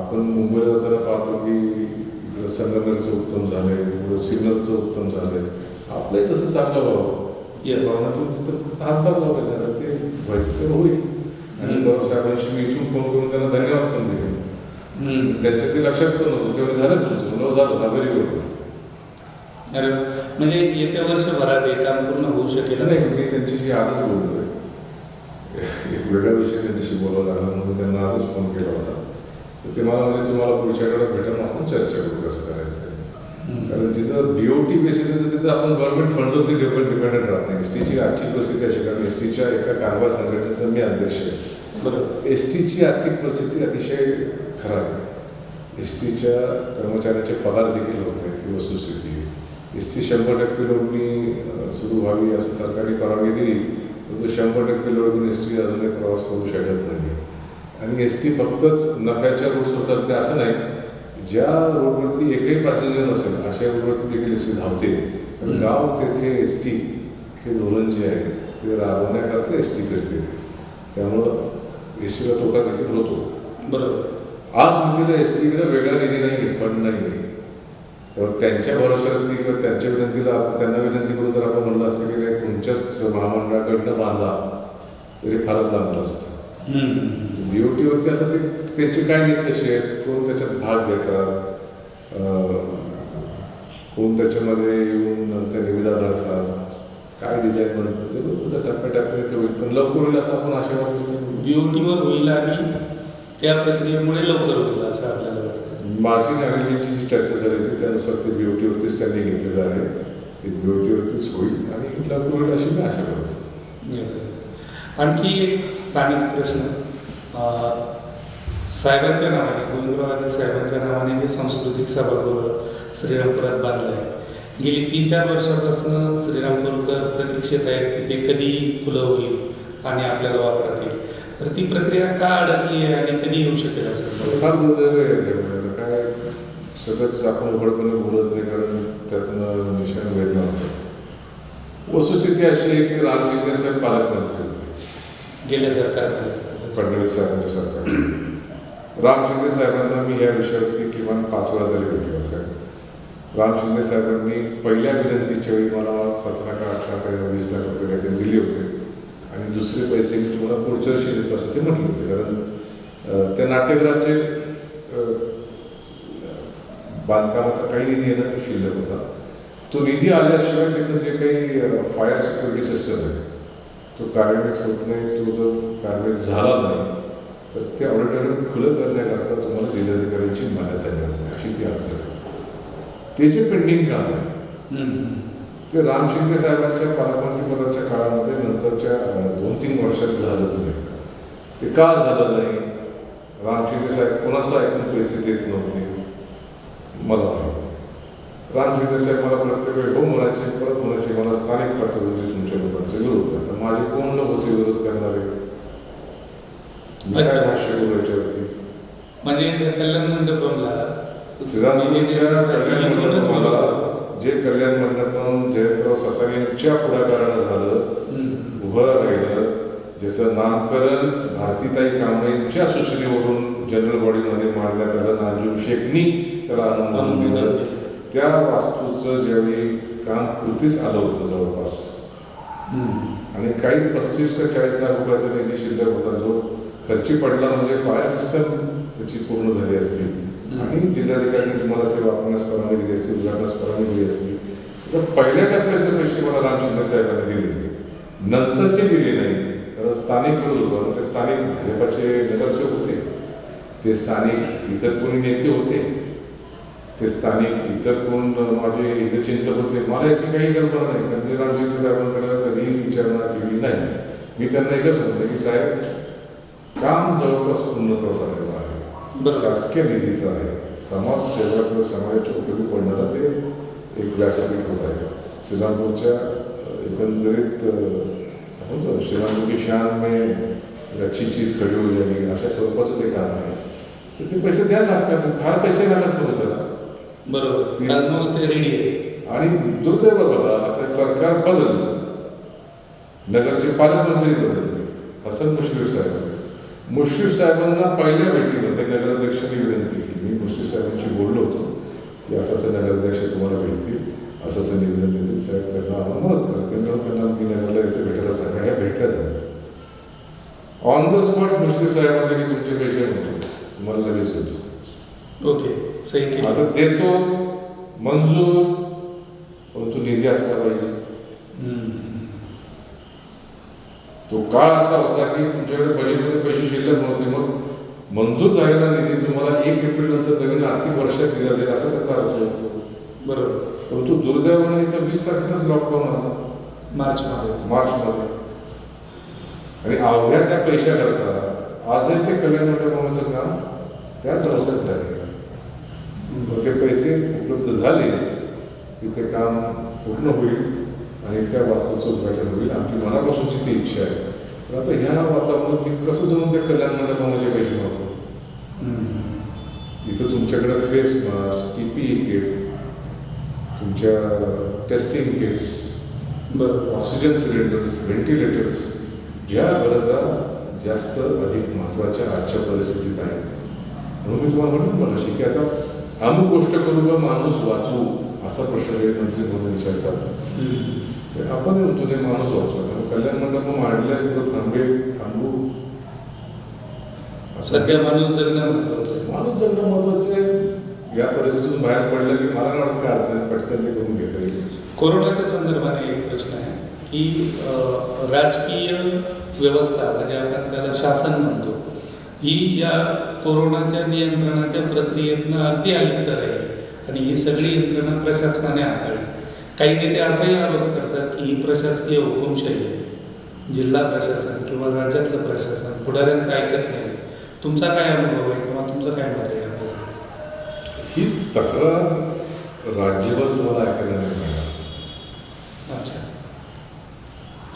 आपण मुंबईला जाताना पाहतो की इकडं संगमनेरचं उत्तम झालंय, इकडं सिग्नलचं उत्तम झालंय. आपलंही तसं चांगलं व्हावं. Yes. भावनातून तिथं फक्त हातभार लावले ना, ते व्हायचं तर होईल. आणि बरोबर साहेबांशी मी इथून फोन करून त्यांना धन्यवाद पण दिले. त्यांच्या ते लक्षात पण नव्हतं, तेवढं झालं तुमचं न झालं ना, व्हेरी गुड. अरे म्हणजे येत्या वर्षभरात हे काम पूर्ण होऊ शकेल नाही, मी त्यांच्याशी आजच बोललोय. एक वेगळा विषय त्यांच्याशी बोलावं लागला म्हणून त्यांना आजच फोन केला होता. तर ते मला म्हणजे तुम्हाला पुढच्या आठवड्यात भेटून आपण चर्चा करू कसं करायचं. कारण तिचं BOT बेसिसचं तिथं आपण गव्हर्नमेंट फंड्सवरती डिपेंडंट राहत नाही. STची आजची परिस्थिती अशी, कारण STच्या एका कारभार संघटनेचा मी अध्यक्ष आहे. बरोबर. STची आर्थिक परिस्थिती अतिशय खराब आहे. STच्या कर्मचाऱ्यांचे पगार देखील होत नाहीत, ही वस्तुस्थिती. ST 100% लोडनी सुरू व्हावी असं सरकारने परवानगी दिली, परंतु 100% लोडून ST अजूनही प्रवास करू शकत नाही. आणि ST फक्तच नफ्याच्या रूट्सवर चालते असं नाही. ज्या रोडवरती एकही पॅसेंजर नसेल अशा रोडवरती देखील ST धावते. तर गाव तेथे ST हे धोरण जे आहे ते राबवण्याकरता ST करते. त्यामुळं STला तोटा देखील होतो. बरोबर. आज मी STकडे वेगळा निधी नाही, फंड नाही. तर त्यांच्या भरोश्यावरती किंवा त्यांच्या विनंतीला त्यांना विनंती करून जर आपण म्हणलं असतं की नाही तुमच्याच महामंडळाकडनं बांधा तरी फारच लांबलं असतं. BOTवरती आता ते त्यांचे काय निकष आहेत, कोण त्याच्यात भाग घेतात, कोण त्याच्यामध्ये येऊन त्या निविदा भरतात, काय डिझाईन बनतं, ते बघू टप्प्याटप्प्याने ते होईल. पण लवकर होईल असं आपण आशावाद करतो. BOTवर होईल आणि त्या प्रक्रियेमुळे लवकर होईल असं आपल्याला वाटतं. माझी नागरिकांची जी चर्चा झाली होती त्यानुसार ते BOTवरतीच त्यांनी घेतलेलं आहे. ते BOTवरतीच होईल आणि लवकर होईल अशी मी आशा करतो. येस. आणखी एक स्थानिक प्रश्न, साहेबांच्या नावाने, गोविंदराव आदिल साहेबांच्या नावाने जे सांस्कृतिक सभागृह श्रीरामपुरात बांधलं आहे, गेली 3-4 वर्षापासून श्रीरामपूरकर प्रतीक्षेत आहेत की ते कधी खुलं होईल आणि आपल्याला वापरात येईल. तर ती प्रक्रिया का अडकली आहे आणि कधी येऊ शकेल असं? फार दुर्दैव आहे याच्यामध्ये. काय सगळंच आपण उघडपणे बोलत नाही, कारण त्यातनं निशाण वेदना होतं. वस्तुस्थिती अशी आहे की राम शिंदे साहेब पालकमंत्री होते गेल्या सरकारमध्ये, फडणवीस साहेबांच्या सरकार. राम शिंदे साहेबांना मी या विषयावरती किमान 5 वेळा तरी भेटलो असेल. राम शिंदे साहेबांनी पहिल्या विनंतीच्या वेळी मला 17 का 18 का 20 लाख रुपये काहीतरी दिले होते आणि दुसरे पैसे मी तुम्हाला पुढच्या वर्षी देतो असं ते म्हटले होते. कारण त्या नाट्यगृहाचे बांधकामाचा काही निधी येणं शिल्लक होता. तो निधी आल्याशिवाय तिथं जे काही फायर सिक्युरिटी सिस्टम आहे तो कार्यान्वित होत नाही. तो जर कार्यान्वित झाला नाही तर ते ऑडिटोरियम खुलं करण्याकरता तुम्हाला जिल्हाधिकाऱ्यांची मान्यता मिळत नाही, अशी ती अडचण आहे. ते जे पेंडिंग काम आहे ते राम शिंदे साहेबांच्या पालकमंत्रीपदाच्या काळामध्ये नंतरच्या 2-3 वर्षात झालंच नाही. ते का झालं नाही? राम शिंदे साहेब कोणाचं ऐकून पैसे देत नव्हते मला नाही. राम शिंदे साहेब मला प्रत्येक वेळी हो म्हणायचे, परत म्हणायचे मला स्थानिक पातळीवरती तुमच्या लोकांचा विरोध करता. माझे कोण लोक होते विरोध करणारे? काय भाष्य बोलायच्यावरती म्हणजे कल्याण मंडपमला श्रीरामपूरच्या कल्याण मंडपाला जे कल्याण मंडपम जयंतराव ससाणींच्या पुढाकारानं झालं, उभं राहिलं, ज्याचं नामकरण भारतीताई कांबळेंच्या सूचनेवरून जनरल बॉडीमध्ये मांडण्यात आलं, नांजूम शेखनी त्याला अनुमोदन दिलं. त्या वास्तूचं ज्यावेळी काम कृतीस आलं होतं जवळपास आणि काही 35 का 40 लाख रुपयाचा निधी शिल्लक होता जो खर्ची पडला, म्हणजे फायर सिस्टम त्याची पूर्ण झाली असती आणि जिल्हाधिकाऱ्यांनी तुम्हाला ते वापरण्यास परवानगी दिली असती, उघडण्यास परवानगी दिली असती. तर पहिल्या टप्प्याचे पैसे मला राम शिंदे साहेबांनी दिले, नंतरचे दिले नाही. कारण स्थानिक विरोध होता. ते स्थानिक भाजपाचे नगरसेवक होते, ते स्थानिक इतर कोणी नेते होते, ते स्थानिक इतर कोण माझे हितचिंतक होते. मला याची काही कल्पना नाही, कारण मी राम शिंदे साहेबांकडे कधीही विचारणा केली नाही. मी त्यांना एकच म्हणतो की साहेब काम जवळपास पूर्णत्वास आलेलं आहे, शासकीय निधीचं आहे, समाजसेवा किंवा समाजाच्या उपयोगी पडणारा ते एक व्यासपीठ होत आहे. श्रीरामपूरच्या एकंदरीत श्रीरामपूर की शान में अच्छी चीज खडी होईल आणि अशा स्वरूपाचं ते काम आहे. तर ते पैसे द्या, फार पैसे लागत नव्हते त्याला. बरोबर, रेडी आहे. आणि दुर्दैव बघा, आता सरकार बदललं, नगरचे पालकमंत्री बदलले, हसन मुश्रीफ साहेब. मुश्रीफ साहेबांना पहिल्या भेटीमध्ये नगराध्यक्षांनी विनंती केली. मी मुश्रीफ साहेबांशी बोललो होतो की असं नगराध्यक्ष तुम्हाला भेटतील, असं निवेदन देतील साहेब, त्यांना मदत करा. त्यांना मी नगरला येतो, भेटायला सांगा. ह्या भेटल्या झाल्या. ऑन द स्पॉट मुश्रीफ साहेबांना की तुमचे पैसे होते, तुम्हाला लगेच होतो. ओके, सही केली. आता देतो मंजूर, परंतु निधी असला पाहिजे. तो काळ असा होता की तुमच्याकडे बजेटमध्ये पैसे शिल्लक नव्हते, मग मंजूर झालेला निधी तुम्हाला 1 एप्रिल नंतर नवीन आर्थिक वर्षात दिला जाईल असा त्याचा अर्थ होतो. बरोबर. परंतु दुर्दैवाने इथं 20 तारखेलाच लॉकडाऊन आला, मार्चमध्ये. आणि अवघ्या त्या पैशाकरता आजही ते कल्याण मंडपाचं काम त्याच रस्त्यात झाले. मग ते पैसे उपलब्ध झाले की ते काम पूर्ण होईल आणि त्या वास्तूचं उद्घाटन होईल. आमची मनापासूनची ती इच्छा आहे. पण आता ह्या वातावरणात मी कसं जाऊन त्या कल्याण मंडपाचे पैसे मागतो? इथं तुमच्याकडे फेस मास्क, PPE किट, तुमच्या testing kits, oxygen cylinders, ventilators, या गरजा जास्त अधिक महत्त्वाच्या आजच्या परिस्थितीत आहेत. म्हणून मी तुम्हाला म्हणून मगाशी की आता अमुक गोष्ट करू का माणूस वाचवू असा प्रश्न मंत्री म्हणून विचारतात. आपण म्हणतो ते माणूस वाचवतो. कल्याण मंडप मांडल्या तुला थांबू. सध्या माणूस जगणं महत्वाचं आहे. माणूस जगणं महत्वाचं आहे. या परिस्थितीतून बाहेर पडलं की मला नाही वाटत काय अडचण आहे, पटकन ते करून घेता येईल. कोरोनाच्या संदर्भाने एक प्रश्न आहे की राजकीय व्यवस्था म्हणजे आपण त्याला शासन म्हणतो, ही या कोरोनाच्या नियंत्रणाच्या प्रक्रियेतनं अगदी अलिप्त राहिली आणि ही सगळी यंत्रणा प्रशासनाने हाताळली. काही नेते असाही आरोप करतात की ही प्रशासकीय हुकुमशाही आहे. जिल्हा प्रशासन किंवा राज्यातलं प्रशासन पुढाऱ्यांचं ऐकत नाही. तुमचा काय अनुभव आहे किंवा तुमचं काय मत आहे याबद्दल? ही तक्रार राज्यभर तुम्हाला ऐकायला नाही मिळणार. अच्छा.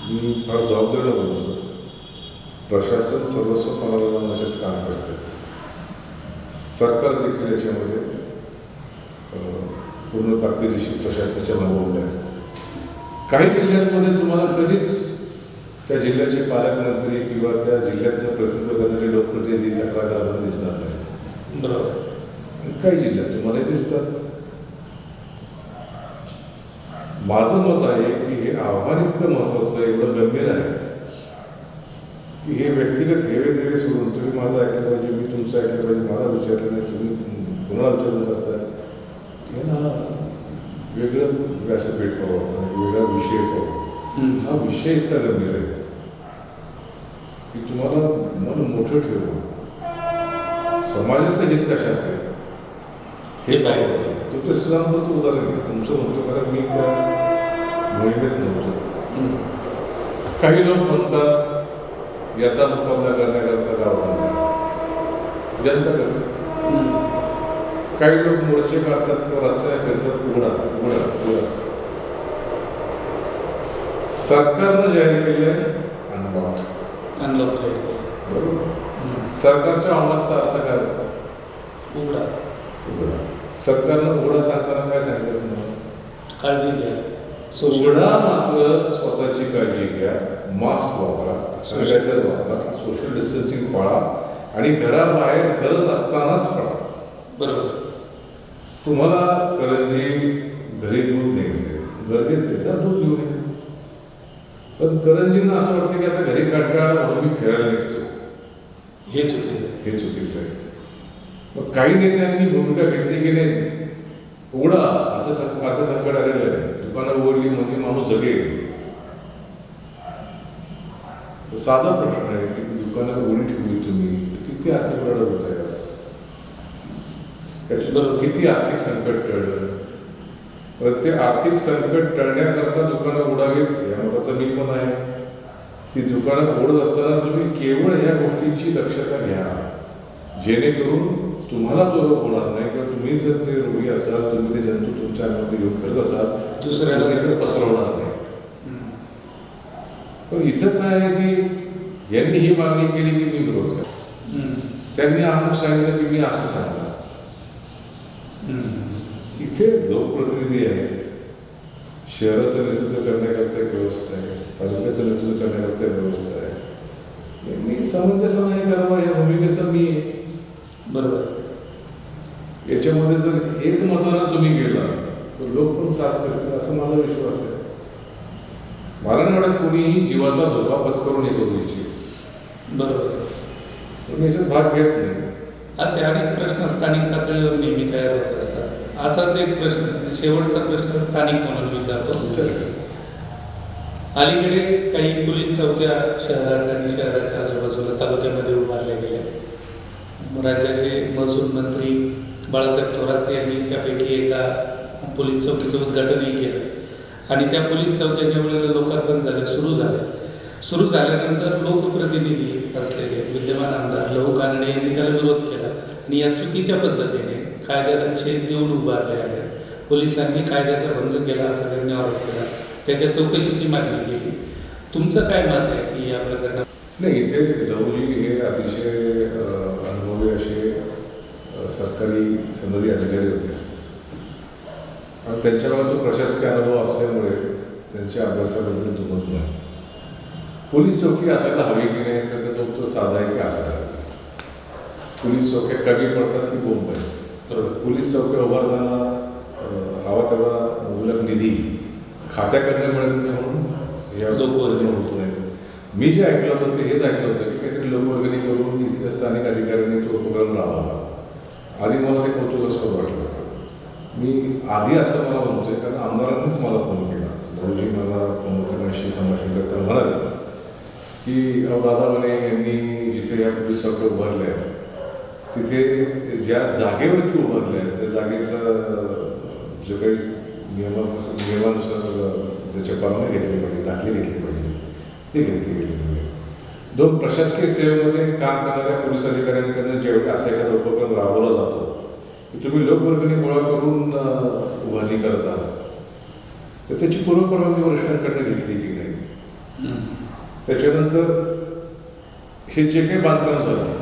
मी फार जबाबदारीनं बोलतो. प्रशासन सर्वस्व पणाला लावण्याच्यात काम करते. सरकार देखील याच्यामध्ये पूर्ण ताकदीशी प्रशासनाच्या नावं आहे. काही जिल्ह्यांमध्ये तुम्हाला कधीच त्या जिल्ह्याचे पालकमंत्री किंवा त्या जिल्ह्यातनं प्रतिनिधित्व करणारे लोकप्रतिनिधी तक्रार करताना दिसणार नाही. बरोबर. काही जिल्ह्यात तुम्हाला दिसतात. माझं मत आहे की हे आव्हान इतकं महत्वाचं आहे, एवढं गंभीर आहे की हे व्यक्तिगत हेवे सोडून तुम्ही माझं ऐकलं पाहिजे, मी तुमचं ऐकलं पाहिजे, मला विचारलं नाही, तुम्ही कुणाला विचारून करताय, यांना वेगळं व्यासपीठ पाहावं, वेगळा विषय पाहावा. हा विषय इतका गंभीर आहे की तुम्हाला मन मोठं ठेवून समाजाचं हित कशात आहे हे पाहिजे. तुमच्या श्रीरामपूरचं उदाहरण घ्या. तुमचं म्हणतो कारण मी त्या मोहिमेत नव्हतो. काही लोक म्हणतात याचा मुकाबला करण्याकरता गाव बांधला, जनता करते. काही लोक मोर्चे काढतात किंवा रस्त्याने फिरतात, उघडा उघडा उघडा. सरकारनं जाहीर केले अनलॉक बरोबर. सरकारच्या अंमलाचा अर्थ काय होता? उघडा उघडा. सरकारनं उघडा सांगताना काय सांगितलं तुम्हाला? काळजी घ्या. उघडा मात्र स्वतःची काळजी घ्या, मास्क वापरा, सॅनिटायझर वापरा, सोशल डिस्टन्सिंग पाळा आणि घराबाहेर गरज असतानाच पळा. बरोबर. तुम्हाला करंजी घरी दूध द्यायचे गरजेचं आहे, जर दूध घेऊन या. पण करंजींना असं वाटतं की आता घरी कंटाळा म्हणून मी फिरायला निघतो. हे चुकीचं आहे. हे चुकीचं आहे. मग काही नेत्यांनी भूमिका घेतली की नाही उघडा अर्थसंकट आलेलं आहे, दुकानं उघडली म्हणजे माणूस जगेल. तर साधा प्रश्न आहे की ती दुकानं उघडी ठेवली तुम्ही तर किती आर्थिक लढत होत आहे आज, त्याच्याबरोबर किती आर्थिक संकट टळलं. तर ते आर्थिक संकट टळण्याकरता दुकानं उघडावीत या मताचा मी पण आहे. ती दुकानं उघडत असताना तुम्ही केवळ ह्या गोष्टींची दक्षता घ्या जेणेकरून तुम्हाला तो रोग होणार नाही किंवा तुम्ही जर ते रोगी असाल, तुम्ही ते जंतू तुमच्या अंगामध्ये घेऊन करत असाल, दुसऱ्याला इथे पसरवणार नाही. पण इथं काय आहे की यांनी ही मागणी केली की मी विरोध केला, त्यांनी अमुक सांगितलं की मी असं सांगणार. इथे लोकप्रतिनिधी आहेत, शहराचं नेतृत्व करण्याकरता एक व्यवस्था आहे, तालुक्याचं नेतृत्व करण्याकरता एक व्यवस्था आहे, मी समंजसपणे करावा या भूमिकेचा मी आहे. बरोबर. याच्यामध्ये जर एकमतानं तुम्ही गेला तर लोक पण साथ करतील असं माझा विश्वास आहे. मला नाही वाटत कोणीही जीवाचा धोका पत्करून हे करू इच्छित. बरोबर. पण याच्यात भाग घेत नाही. असे अनेक प्रश्न स्थानिक पातळीवर नेहमी तयार होत असतात. असाच एक प्रश्न, शेवटचा प्रश्न स्थानिक म्हणून विचारतो. अलीकडे काही पोलीस चौक्या शहरात आणि शहराच्या आजूबाजूला तालुक्यामध्ये उभारल्या गेल्या. राज्याचे महसूल मंत्री बाळासाहेब थोरात यांनी त्यापैकी एका पोलीस चौकीचं उद्घाटनही केलं आणि त्या पोलीस चौक्याच्या वेळेला लोकार्पण सुरू झाल्यानंतर लोकप्रतिनिधी असलेले विद्यमान आमदार लहू कानडे यांनी त्याला विरोध केला आणि या चुकीच्या पद्धतीने कायद्याला छेद देऊन उभारले आहे. पोलिसांनी कायद्याचा भंग केला असा त्यांनी आरोप केला. त्याच्या चौकशीची मागणी केली. तुमचं काय मत आहे की या प्रकरणात? नाही, इथे लहूजी हे अतिशय अनुभवी असे सरकारी सनदी अधिकारी होते आणि त्यांच्याकडे तो प्रशासकीय अनुभव असल्यामुळे त्यांच्या अभ्यासाबद्दल दुमत नाही. पोलीस चौकी असायला हवी की नाही तर त्याचं उत्तर साधं आहे की असायला हवी. पोलीस चौक्या कमी पडतात ही बोंब आहे. बरोबर. पोलीस चौक्या उभारताना हवा तेवढा मुबलक निधी खात्याकडनं मिळत नाही म्हणून या लोकवर्गणी होत नाही. मी जे ऐकलं होतं ते हेच ऐकलं होतं की काहीतरी लोकवर्गणी करून इथल्या स्थानिक अधिकाऱ्यांनी तो उपक्रम राबवला. आधी मला ते कौतुकास्पद वाटलं होतं. मी आधी असं मला म्हणतोय कारण आमदारांनीच मला फोन केला. लहूजी मला फोनवरती संभाषण करताना म्हणाले की दादा म्हणे यांनी जिथे या पोलीस चौक्या उभारल्या आहेत तिथे ज्या जागेवरती उभारल्या आहेत त्या जागेचं जे काही नियमानुसार ज्याच्या परवानगी घेतली पाहिजे, दाखले घेतली पाहिजे ते घेतली गेली पाहिजे. 2 प्रशासकीय सेवेमध्ये काम करणाऱ्या पोलीस अधिकाऱ्यांकडून जेवढे असा एखादा उपक्रम राबवला जातो की तुम्ही लोकवर्गणी गोळा करून उभारणी करत आहात तर त्याची पूर्वपरवानगी वरिष्ठांकडनं घेतली की नाही. त्याच्यानंतर हे जे काही बांधकाम झालं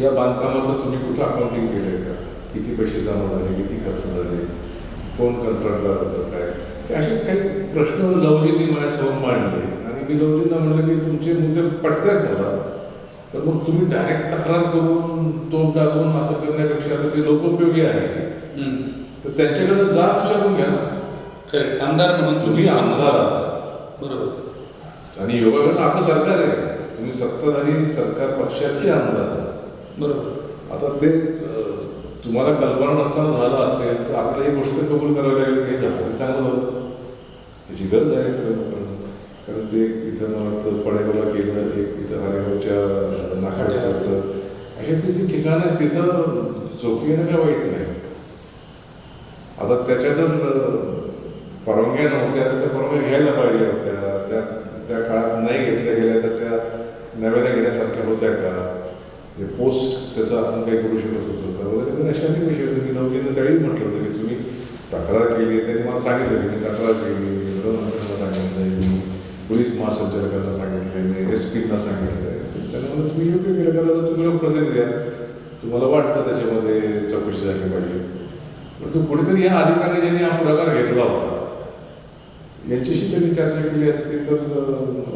या बांधकामाचं तुम्ही कुठं अकाउंटिंग केलं आहे का, किती पैसे जमा झाले, किती खर्च झाले, कोण कंत्राटदार होतं, काय हे असे काही प्रश्न लहूजींनी माझ्यासमोर मांडले आणि मी लहूजींना म्हणलं की तुमचे मुद्दे पटतायत मला, तर मग तुम्ही डायरेक्ट तक्रार करून तोफ डागून असं करण्यापेक्षा आता ते लोकोपयोगी आहे तर त्यांच्याकडे जा विचारून घ्या ना. आमदार म्हणून तुम्ही आमदार आहात. बरोबर. आणि योगायोगानं आपलं सरकार आहे. तुम्ही सत्ताधारी सरकार पक्षाचे आमदार आहात. बरोबर. आता ते तुम्हाला कल्पना नसताना झालं असेल तर आपल्याला ही गोष्ट कबूल करावी लागेल. हे झालं ते चांगलं झालं, त्याची गरज आहे कारण ते इथं मला वाटतं पडेगावला केलं, एक इथं हरेगावच्या नाकाच्या असे ते जी ठिकाणं आहेत तिथं चौकी येणं काय वाईट नाही. आता त्याच्या जर परवानग्या नव्हत्या तर त्या परवानग्या घ्यायला पाहिजे होत्या. त्या काळात नाही घेतल्या गेल्या तर त्या नव्याने घेण्यासारख्या होत्या का, हे पोस्ट त्याचा आपण काही करू शकत होतो का वगैरे तर अशा अनेक विषय होते. मी लहूजींना त्यावेळी म्हटलं होतं की तुम्ही तक्रार केली, त्यांनी मला सांगितलं की मी तक्रार केली, गृहमंत्र्यांना सांगितलं, मी पोलीस महासंचालकांना सांगितलं, मी SP-ना सांगितलं. त्यांना म्हणलं तुम्ही योग्य केलं कारण जर तुम्ही लोकप्रतिनिधी आहात, तुम्हाला वाटतं त्याच्यामध्ये चौकशी झाली पाहिजे. परंतु कुठेतरी ह्या अधिकाऱ्यांनी ज्यांनी हा पुढाकार घेतला होता यांच्याशी त्यांनी चर्चा केली असती तर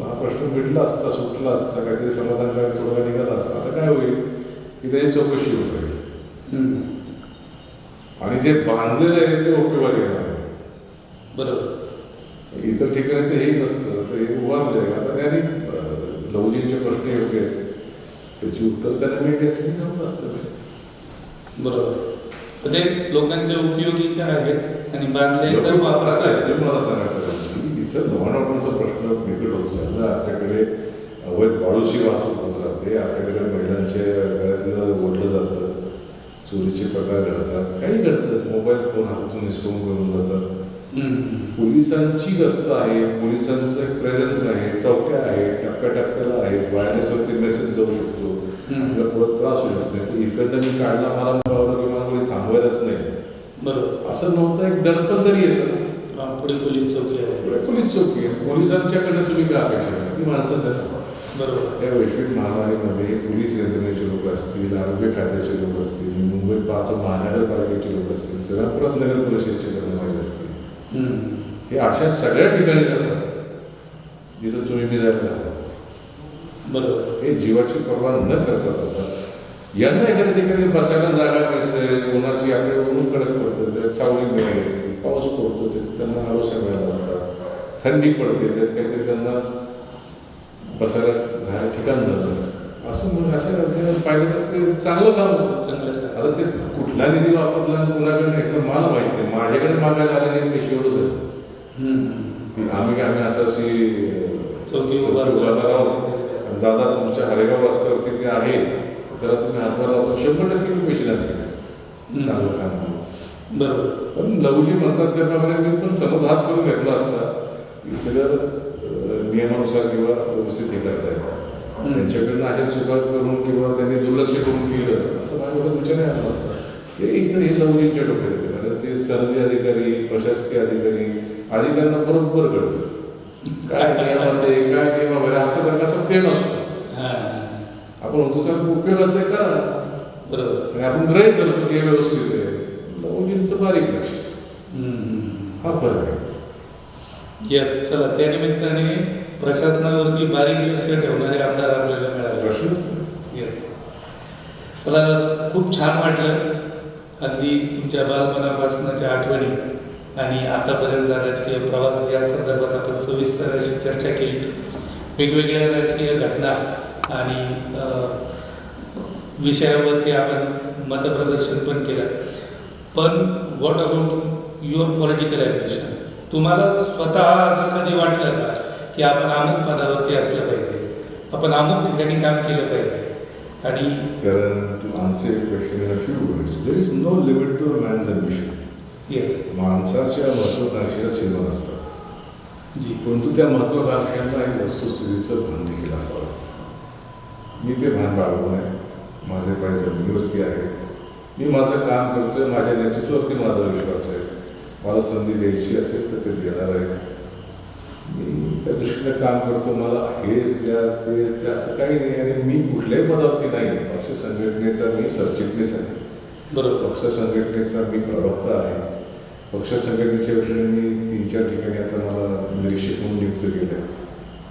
हा प्रश्न मिटला असता, सुटला असता, काहीतरी समाधानकारक थोडा निघाला असता. आता काय होईल की त्याची चौकशी होत राहील आणि जे बांधलेलं आहे ते उपयोगात येणार. बरोबर. इतर ठिकाणी ते हे नसतं तर हे उभारले. आता त्यांनी लहूजींचे प्रश्न योग्य आहेत, त्याची उत्तर त्यांना मिळते असं असतं. बरोबर. ते लोकांच्या उपयोगीच्या आहेत आणि बांधले तर वापरास आहे. मला सांगायला इथं लॉ प्रश्न बिकट होत समजा आपल्याकडे अवैध वाळूची वाहतूक होत राहते, आपल्याकडे महिलांच्या गळ्यातलं ओढलं जातं, चोरीचे प्रकार घडतात, काही घडतं, मोबाईल फोन हातातून निसकवून घेऊन जातात. पोलिसांची गस्त आहे, पोलिसांचं एक प्रेझेन्स आहे, चौक्या आहेत, टप्प्याटप्प्याला आहेत, वायरलेसवरती मेसेज जाऊ शकतो, आपल्याला पुढे त्रास होऊ शकतो. तर इकडनं मी काढला मला मिळवलं की मला कोणी थांबवायलाच नाही. बरोबर. असं नव्हतं, एक दडपण तरी येतं ना. पुढे पोलीस चौकी आहे, पुढे पोलीस चौकी आहे. पोलिसांच्याकडनं तुम्ही काय अपेक्षा करा, ती माणसंच आहे. बरोबर. या वैश्विक महामारीमध्ये पोलीस यंत्रणेचे लोक असतील, आरोग्य खात्याचे लोक असतील, मुंबईत पाहतो महानगरपालिकेचे लोक असतील, श्रीरामपुरात नगर परिषदेचे कर्मचारी असतील, हे अशा सगळ्या ठिकाणी जातात जिथं तुम्ही मी जायला. बरोबर. हे जीवाची पर्वा न करता चालतात. यांना एखाद्या ठिकाणी बसायला जागा मिळते, उन्हाची आपल्या ऊन कडक पडतं, त्यात सावली मिळाली असते, पाऊस पडतो त्याचे त्यांना आलोशा मिळाला असतात, थंडी पडते त्यात काहीतरी त्यांना बसायला घायला ठिकाण झालं असतं. असं म्हणून अशा पाहिलं तर ते चांगलं काम होतं. चांगलं आता ते कुठला निधी वापरला आणि कुणाकडे घेतला मला माहित नाही. माझ्याकडे मागायला आले नाही पैसे एवढं झालं. आम्ही असं चौकी उभा राहू, दादा तुमच्या हरेगाव रस्त्यावरती ते आहे त्याला तुम्ही हातभार लावतो, 100% मी पैसे नाही चांगलं काम. बरोबर. पण लघुजी म्हणतात त्याप्रमाणे मी पण समज हाच करून घेतला असता की सगळं नियमानुसार किंवा व्यवस्थित हे करता येतं. त्यांच्याकडनं अशा चुका करून किंवा त्यांनी दुर्लक्ष करून केलं असं माझ्याकडे विचार नाही आला असता. ते इतर हे लघुजींच्या डोक्यात येते. कारण ते सनदी अधिकारी, प्रशासकीय अधिकाऱ्यांना बरोबर कळतं काय नियमात आहे, काय नियमावर आपल्यासारखा असा प्रेम असतो. आपण म्हणतो सर उपयोगाचं आहे का, बरोबर, आणि आपण ग्रहित करतो की हे व्यवस्थित आहे. लघुजींचं बारीक लक्ष, हा फरक आहे. येस. चला, त्या निमित्ताने प्रशासनावरती बारीक लक्ष ठेवणारे आमदार आपल्याला मिळाले. प्रश्नच येस. मला खूप छान वाटलं. अगदी तुमच्या बालपणापासूनच्या आठवणी आणि आतापर्यंतचा राजकीय प्रवास या संदर्भात आपण सविस्तर अशी चर्चा केली. वेगवेगळ्या राजकीय घटना आणि विषयावरती आपण मतप्रदर्शन पण केलं. पण what about your political ambition? तुम्हाला स्वतः असं कधी वाटलं का की आपण अमुक पदावरती असलं पाहिजे, आपण अमुक ठिकाणी काम केलं पाहिजे? आणि कारण to answer your question in a few words, there is no limit to a man's ambition. Yes. माणसाच्या महत्वाकांक्षेला सीमा असतात. जी. परंतु त्या महत्वाकांक्षांना एक वस्तुस्थितीचं भान देखील असावं लागतं. मी ते भान बाळगून आहे. माझे पाय जमिनीवरती आहे. मी माझं काम करतोय, माझ्या नेतृत्वावरती माझा विश्वास आहे. मला संधी द्यायची असेल तर ते देणार आहे. मी त्या दृष्टीने काम करतो. मला हेच द्या तेच द्या असं काही नाही. आणि मी कुठल्याही पदावरती नाही. पक्ष संघटनेचा मी सरचिटणीस आहे. बरोबर. पक्ष संघटनेचा मी प्रवक्ता आहे. पक्ष संघटनेच्या वतीने मी 3-4 ठिकाणी आता मला निरीक्षक म्हणून नियुक्त केलं आहे.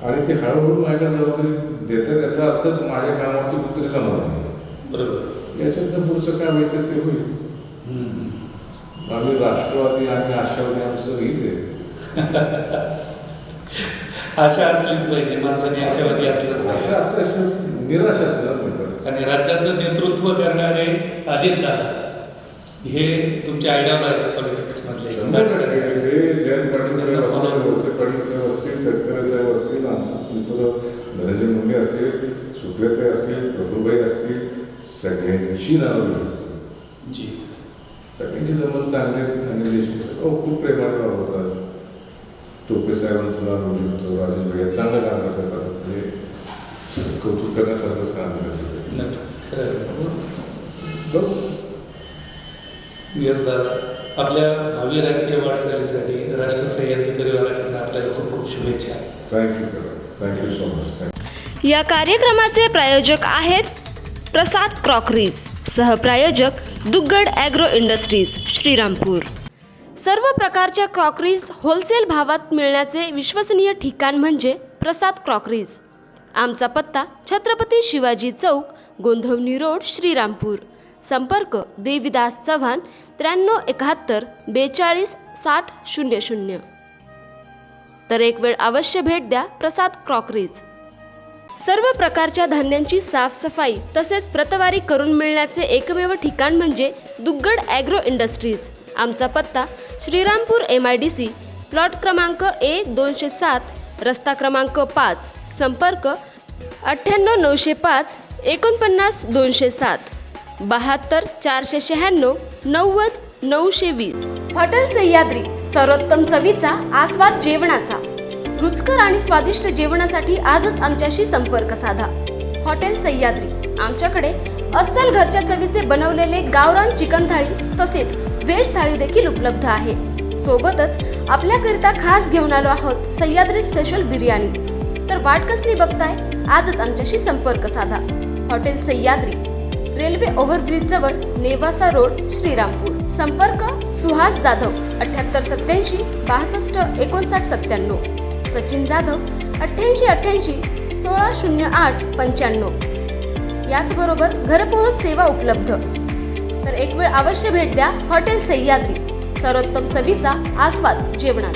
आणि ते हळूहळू माझ्याकडे जबाबदारी देतात. याचा अर्थच माझ्या कामावरती कुठतरी समाधान आहे. बरोबर. याच्यातनं पुढचं काय व्हायचं ते होईल. आम्ही राष्ट्रवादी आणि आशावादी आमचं गीत आहे. आशा असलीच पाहिजे माणसाने, आशावादी असलंच पाहिजे. आशा असल्याशिवाय निराशा असणार म्हणतात. आणि राज्याचं नेतृत्व करणारे अजितदादा हे तुमचे आयडॉल आहेत पॉलिटिक्समधले. ते जयंत पाटील साहेब असतील, वळसे पाटील साहेब असतील, तटकरे साहेब असतील, आमचे मित्र धनंजय मुंडे असतील, सुप्रियाताई असतील, प्रफुल्लभाई असतील, सगळ्यांची नावं घेऊ शकतो. जी. सगळ्यांचे संबंध चांगले आणि देशमुख साहेब खूप प्रेमाने वापरतात. टोपे साहेबांचं नाव घेऊ शकतो. राजेश भैया चांगलं काम करतात. म्हणजे कौतुक करण्यासारखंच काम करतात. नक्कीच. येस दादा, आपल्या भावी राजकीय वाटचालीसाठी राष्ट्र सह्याद्री परिवाराकडून आपल्याला खूप खूप शुभेच्छा. Thank you so much. या कार्यक्रमाचे प्रायोजक आहेत प्रसाद क्रॉकरीज, सहप्रायोजक दुग्गड ॲग्रो इंडस्ट्रीज श्रीरामपूर. सर्व प्रकारच्या क्रॉकरीज होलसेल भावात मिळण्याचे विश्वसनीय ठिकाण म्हणजे प्रसाद क्रॉकरीज. आमचा पत्ता छत्रपती शिवाजी चौक, गोंधवनी रोड, श्रीरामपूर. संपर्क देविदास चव्हाण 9371 42 60 00. तर एक वेळ अवश्य भेट द्या प्रसाद क्रॉकरीज. सर्व प्रकारच्या धान्यांची साफसफाई तसेच प्रतवारी करून मिळण्याचे एकमेव ठिकाण म्हणजे दुग्गड ॲग्रो इंडस्ट्रीज. आमचा पत्ता श्रीरामपूर MIDC, प्लॉट क्रमांक A207, रस्ता क्रमांक 5. संपर्क 98 905 49 207, 72 496 90 920. हॉटेल सह्याद्री, सर्वोत्तम चवीचा आस्वाद जेवणाचा. रुचकर आणि स्वादिष्ट जेवणासाठी आजच आमच्याशी संपर्क साधा. हॉटेल सह्याद्री. आमच्याकडे अस्सल घरच्या चवीचे बनवलेले गावरान चिकन थाळी तसेच व्हेज थाळी देखील उपलब्ध आहे. सोबतच आपल्याकरिता खास घेऊन आलो आहोत सह्याद्री स्पेशल बिर्याणी. तर वाट कसली बघताय? आजच आमच्याशी संपर्क साधा. हॉटेल सह्याद्री, रेल्वे ओव्हरब्रिज जवळ, नेवासा रोड, श्रीरामपूर. संपर्क सुहास जाधव 78 87 62 59 97. सचिन जाधव 88 88 160895. याचबरोबर घरपोहोच सेवा उपलब्ध. तर एक वेळ अवश्य भेट द्या हॉटेल सह्याद्री. सर्वोत्तम चवीचा आस्वाद जेवणाचा.